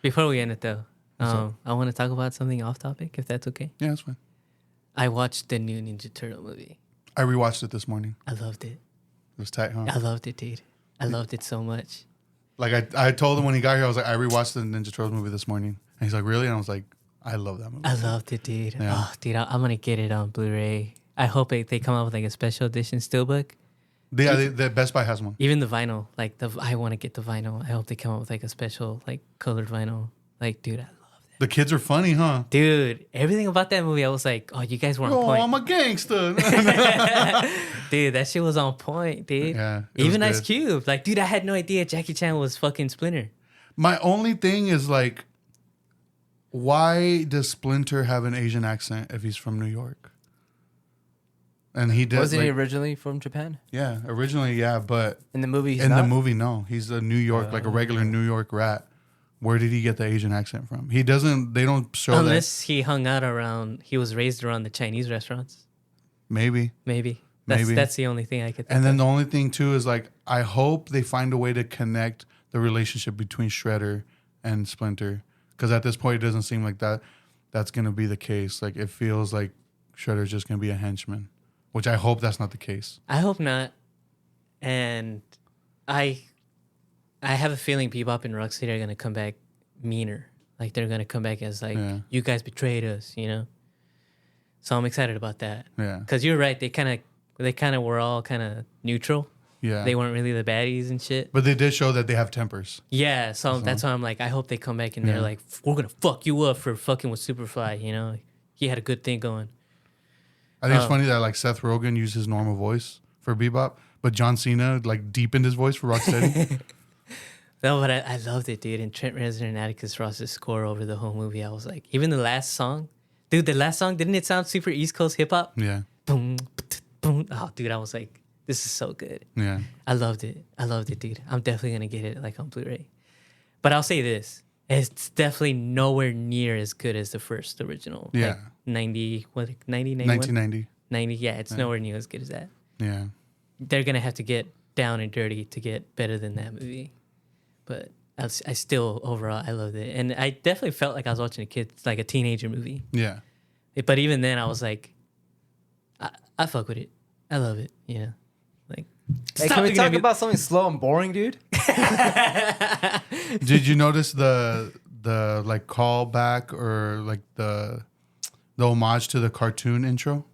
Before we end it though, up? I want to talk about something off topic, if that's okay. Yeah, that's fine. I watched the new Ninja Turtle movie. I rewatched it this morning. I loved it. It was tight, huh? I loved it, dude. I loved it so much. Like I told him when he got here, I was like, I rewatched the Ninja Turtles movie this morning, and he's like, really? And I was like, I love that movie. I loved it, dude. Yeah. Oh, dude, I'm gonna get it on Blu-ray. I hope they come out with like a special edition steelbook. The Best Buy has one. Even the vinyl, like I want to get the vinyl. I hope they come out with like a special like colored vinyl. Like, dude, I love that. The kids are funny, huh? Dude, everything about that movie, I was like, oh, you guys were on Oh, point. I'm a gangster. Dude, that shit was on point, dude. Yeah, it was Even Ice good. Cube. Like, dude, I had no idea Jackie Chan was fucking Splinter. My only thing is like, why does Splinter have an Asian accent if he's from New York? And he did. Wasn't he like, originally from Japan? yeah, originally, yeah, but In the movie, he's in not? the movie, no, he's a New York, like a regular New York rat. Where did he get the Asian accent from? He doesn't. They don't show Unless he hung out around, he was raised around the Chinese restaurants. that. Maybe. Maybe. Maybe. That's the only thing I could think And then of. the only thing too is like, I hope they find a way to connect the relationship between Shredder and Splinter, because at this point it doesn't seem like that's gonna be the case. Like it feels like Shredder's just gonna be a henchman, which I hope that's not the case. I hope not. And I have a feeling Bebop and Rocksteady are gonna come back meaner. Like they're gonna come back as like, Yeah. you guys betrayed us, you know. So I'm excited about that. Yeah, Cause you're right. They kind of were all kind of neutral. yeah. They weren't really the baddies and shit. But they did show that they have tempers. Yeah, so that's why I'm like, I hope they come back and they're Yeah. like, we're gonna fuck you up for fucking with Superfly. You know, he had a good thing going. I think it's funny that like Seth Rogen used his normal voice for Bebop, but John Cena like deepened his voice for Rocksteady. No, but I loved it, dude. And Trent Reznor and Atticus Ross's score over the whole movie, I was like, even the last song, dude. The last song, didn't it sound super East Coast hip hop? Yeah, Boom, boom. Oh, dude, I was like, this is so good. yeah. I loved it. I loved it, dude. I'm definitely gonna get it like on Blu-ray. But I'll say this: it's definitely nowhere near as good as the first original. Yeah. Like 90, what, 90, 91? 1990. 90, yeah, it's nowhere near as good as that. Yeah. They're gonna have to get down and dirty to get better than that movie. But I still overall I loved it, and I definitely felt like I was watching a teenager movie. Yeah. But even then, I was like, I fuck with it. I love it. Yeah, like. Hey, Stop can we looking at talk me. about something slow and boring, dude? Did you notice the like callback or like the homage to the cartoon intro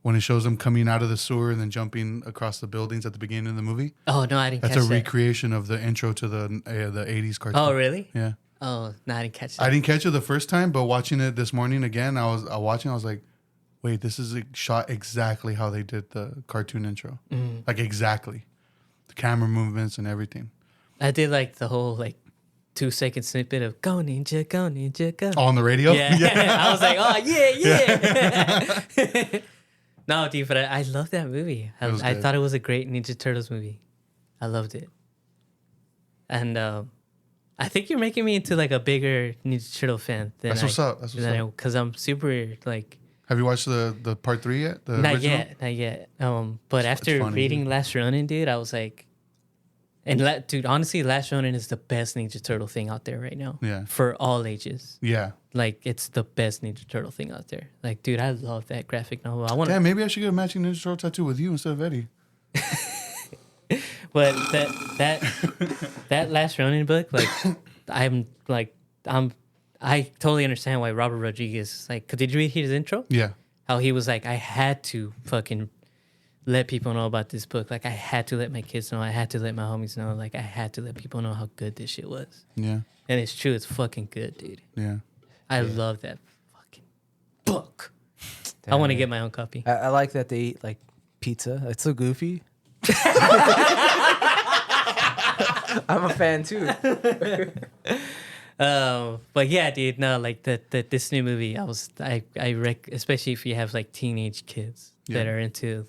when it shows them coming out of the sewer and then jumping across the buildings at the beginning of the movie? Oh no, I didn't That's catch a that. recreation of the intro to the 80s cartoon. Oh really? Yeah. Oh no, I didn't catch that. I didn't catch it the first time, but watching it this morning again, I was like, wait, this is shot exactly how they did the cartoon intro. Like exactly. The camera movements and everything. I did like the whole like 2-second snippet of "Go Ninja, Go Ninja, Go." Oh, on the radio? Yeah. I was like, oh yeah. No, dude, but I love that movie. was I good. thought it was a great Ninja Turtles movie. I loved it, and I think you're making me into like a bigger Ninja Turtle fan than That's what's up. That's what's up. Because I'm super like Have you watched the part 3 yet? The not original? yet. But after funny, reading dude. Last Ronin, dude, I was like, dude, honestly, Last Ronin is the best Ninja Turtle thing out there right now. Yeah. For all ages. Yeah. Like, it's the best Ninja Turtle thing out there. Like, dude, I love that graphic novel. I want Damn, to, maybe I should get a matching Ninja Turtle tattoo with you instead of Eddie. but that Last Ronin book, like, I totally understand why Robert Rodriguez, like, 'cause did you read his intro? Yeah. How he was like, I had to fucking let people know about this book. Like, I had to let my kids know. I had to let my homies know. Like, I had to let people know how good this shit was. Yeah. And it's true. It's fucking good, dude. Yeah. I love that fucking book. I want to get my own copy. I like that they eat like pizza. It's so goofy. I'm a fan too. But yeah, dude, no, like this new movie, especially if you have like teenage kids that Yeah. are into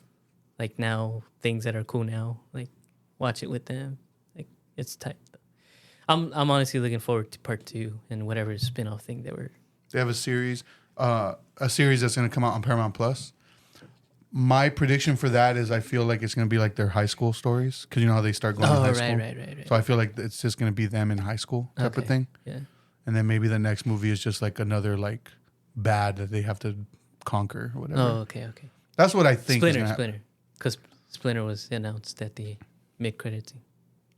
like now things that are cool now, like watch it with them. Like it's tight. I'm honestly looking forward to part 2 and whatever spin-off thing they were. They have a series that's going to come out on Paramount Plus. My prediction for that is I feel like it's going to be like their high school stories because you know how they start going to high school. Right. So I feel like it's just going to be them in high school type of thing. Yeah. And then maybe the next movie is just like another like bad that they have to conquer or whatever. Oh, okay. That's what I think. is gonna happen. Splinter. Because Splinter was announced at the mid-credit scene.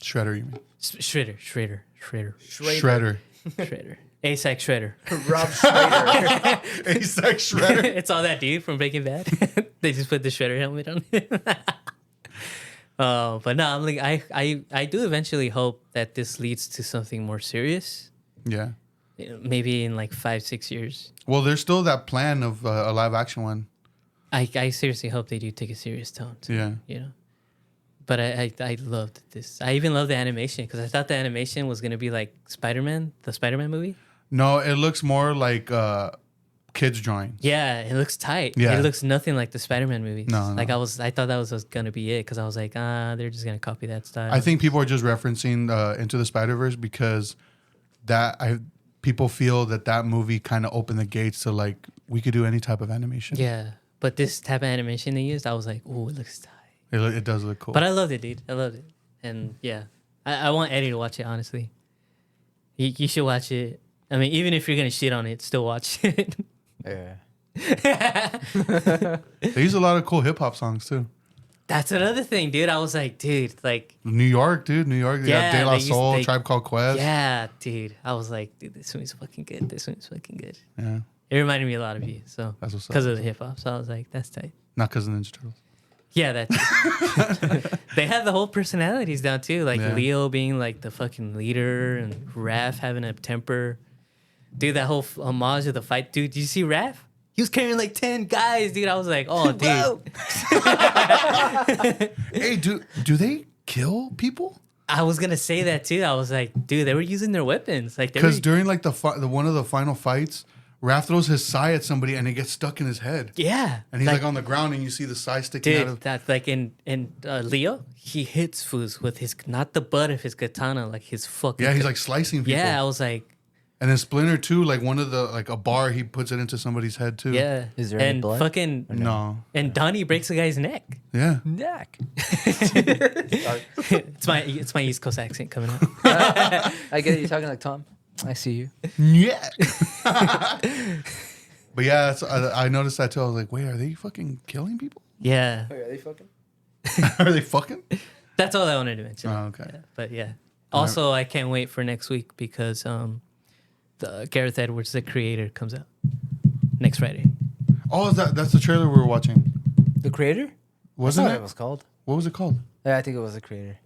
Shredder, you mean? Shredder. Shredder. ASAC Shredder. Rob Schneider. ASAC Shredder. It's all that dude from Breaking Bad. They just put the Shredder helmet on it. But no, I'm like, I do eventually hope that this leads to something more serious. Yeah. Maybe in like 5-6 years. Well, there's still that plan of a live action one. I seriously hope they do take a serious tone. To Yeah. it, you know. But I loved this. I even loved the animation because I thought the animation was gonna be like Spider-Man, the Spider-Man movie. No, it looks more like kids drawing. Yeah, it looks tight. Yeah. It looks nothing like the Spider-Man movies. No. Like I thought that was gonna be it because I was like, they're just gonna copy that style. I think people are just referencing Into the Spider-Verse because people feel that movie kind of opened the gates to like we could do any type of animation. Yeah, but this type of animation they used, I was like, oh, it looks tight. It does look cool. But I loved it, dude. I loved it, and yeah, I want Eddie to watch it. Honestly, you should watch it. I mean, even if you're gonna shit on it, still watch it. Yeah. They use a lot of cool hip hop songs too. That's another thing, dude. I was like, dude, like, New York, dude. New York. They Yeah, got De La they Soul, used- Tribe Called Quest. yeah, dude. I was like, dude, this one's fucking good. This one's fucking good. Yeah. It reminded me a lot of you, so That's what's up. because of the hip hop. So I was like, that's tight. Not because of Ninja Turtles. Yeah, that. They had the whole personalities down too, like Yeah. Leo being like the fucking leader and Raph having a temper. Dude, that whole homage of the fight. Dude, did you see Raph? He was carrying like 10 guys, dude. I was like, oh, dude. Whoa. Hey, do they kill people? I was gonna say that too. I was like, dude, they were using their weapons. Like, they were, Because during like the one of the final fights, Raph throws his sai at somebody and it gets stuck in his head. yeah. And he's like on the ground and you see the sai sticking out dude, of. that's like in Leo, he hits Fools with his, not the butt of his katana, like his fucking. Yeah, he's like slicing people. Yeah, I was like, And then Splinter too, like one of the like a bar, he puts it into somebody's head too. yeah. Is there any and blood? fucking No. and Donnie breaks the guy's neck. Yeah. Neck. It's my East Coast accent coming out. I get it. You're talking like Tom. I see you. Yeah. But yeah, I noticed that too. I was like, wait, are they fucking killing people? Yeah, Wait, are they fucking? Are they fucking? that's all I wanted to mention. Oh, okay. Yeah, but yeah, also I can't wait for next week because the Gareth Edwards, the creator, comes out next Friday. Oh, that's the trailer we were watching. The creator? Wasn't That's what it? it was called. What was it called? Yeah, I think it was the creator.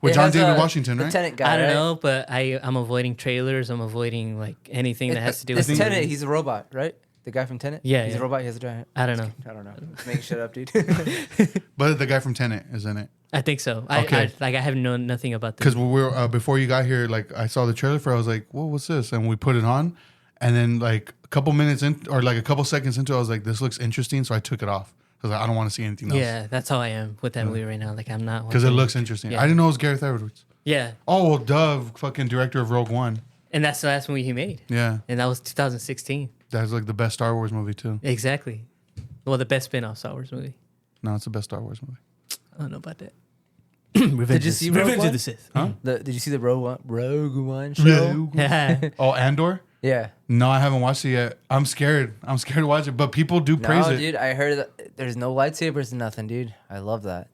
With John has, David Washington, the right? Tenant guy. I don't right? know, but I'm avoiding trailers. I'm avoiding like anything that has to do This with. Tenet, he's a robot, right? The guy from Tenet? Yeah, He's yeah. a robot, he has a giant. I don't know. I don't know. Making shit up, dude. But the guy from Tenet is in it. I think so. Okay. I have known nothing about this. Because we were before you got here, like I saw the trailer for it, I was like, "Whoa, what's this?" And we put it on, and then like a couple minutes in, or like a couple seconds into it, I was like, "This looks interesting," so I took it off because I don't want to see anything else. Yeah, that's how I am with that movie right now. Like I'm not Because it watching looks interesting. Yeah. I didn't know it was Gareth Edwards. Yeah, Oh, well, Dove, fucking director of Rogue One. and that's the last movie he made, Yeah, and that was 2016. that's like the best Star Wars movie too. Exactly. Well, the best spin-off Star Wars movie. No, it's the best Star Wars movie. I don't know about that. Revenge you see Rogue Revenge One? of the Sith. Huh? Did you see the Rogue One show? Oh, Andor? Yeah. No, I haven't watched it yet. I'm scared. I'm scared to watch it, but people do praise No, it. dude, I heard that there's no lightsabers and nothing, dude. I love that.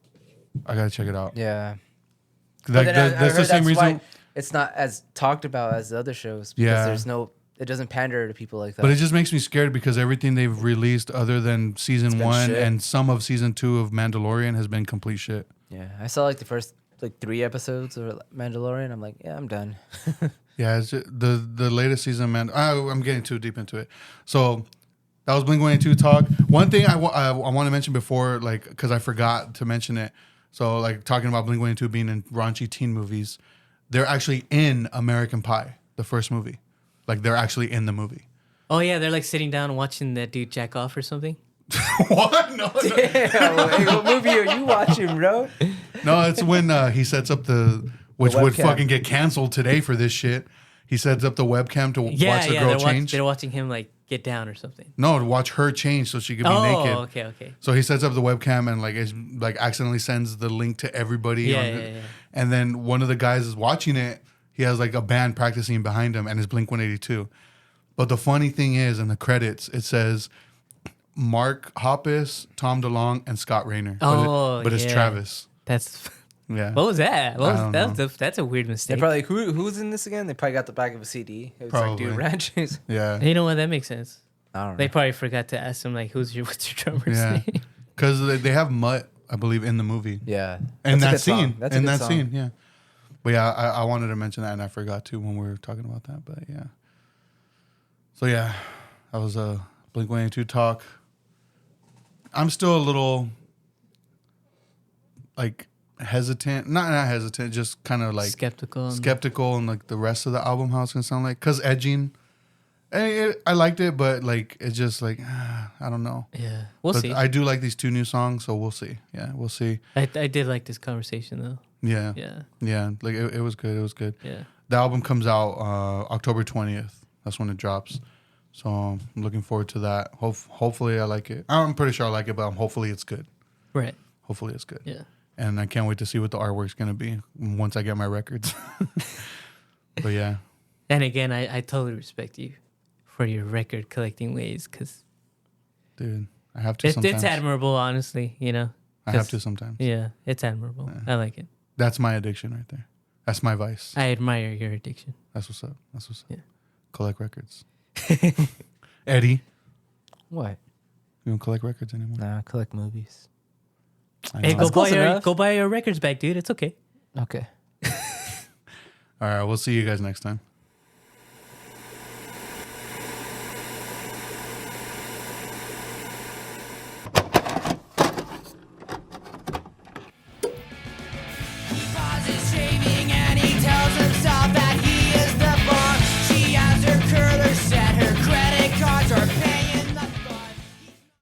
I gotta check it out. Yeah. Like, But then I that's the heard same reason. why it's not as talked about as the other shows because Yeah. there's no, it doesn't pander to people like that. But it just makes me scared because everything they've released, other than season been 1 shit. and some of season 2 of Mandalorian, has been complete shit. Yeah, I saw like the first like 3 episodes of Mandalorian. I'm like, yeah, I'm done. Yeah, it's just, the latest season, man. I'm getting too deep into it. So that was Blink-182 talk. One thing I want to mention before, like, because I forgot to mention it. So, like, talking about Blink-182 being in raunchy teen movies, they're actually in American Pie, the first movie. Like, they're actually in the movie. Oh yeah, they're like sitting down and watching that dude jack off or something. What? No, Damn, hey, what movie are you watching, bro? no, it's when he sets up which would webcam. fucking get canceled today for this shit. He sets up the webcam to Yeah, watch the yeah, girl they're, change. they're watching him like get down or something. No, to watch her change so she could be Oh, naked. okay, okay. So he sets up the webcam and like is like accidentally sends the link to everybody. Yeah, on yeah, the- yeah. And then one of the guys is watching it. He has like a band practicing behind him and it's Blink-182. But the funny thing is, in the credits, it says Mark Hoppus, Tom DeLonge, and Scott Rayner. But it's yeah. Travis. That's Yeah. what was that? What I was, don't that's a weird They mistake. probably like, who's in this again? They probably got the back of a CD. It was like Probably. Dude Ranch. Yeah. You know what? That makes sense. I don't know. They probably forgot to ask him like, what's your drummer's Yeah. name? Because they have Mutt, I believe, in the movie. Yeah. In That's a that good song. scene. That's a In good that song. scene, yeah. But yeah, I wanted to mention that and I forgot to when we were talking about that. But yeah. So yeah, that was a Blink-182 talk. I'm still a little like hesitant. Not hesitant, just kind of like Skeptical. skeptical and like the rest of the album how it's gonna sound like. Cause edging, I liked it, but like it's just like I don't know. Yeah, we'll But see. I do like these 2 new songs, so we'll see. Yeah, we'll see. I did like this conversation though. Yeah, Yeah, like it was good. It was good. yeah. The album comes out October 20th. That's when it drops. So I'm looking forward to that. Hopefully I like it. I'm pretty sure I like it, but hopefully it's good. Right. Hopefully it's good. Yeah. And I can't wait to see what the artwork's gonna be once I get my records. But yeah, And again, I totally respect you for your record collecting ways because dude, I have to sometimes. it's admirable, honestly. You know. I have 'Cause- to sometimes. Yeah, it's admirable. I like it. That's my addiction right there. That's my vice. I admire your addiction. That's what's up. That's what's up. Yeah. Collect records. Eddie, What? you don't collect records anymore. Nah, I collect movies. I Hey, know. go close buy enough. go buy your records back, dude. It's okay. Okay. All right, we'll see you guys next time.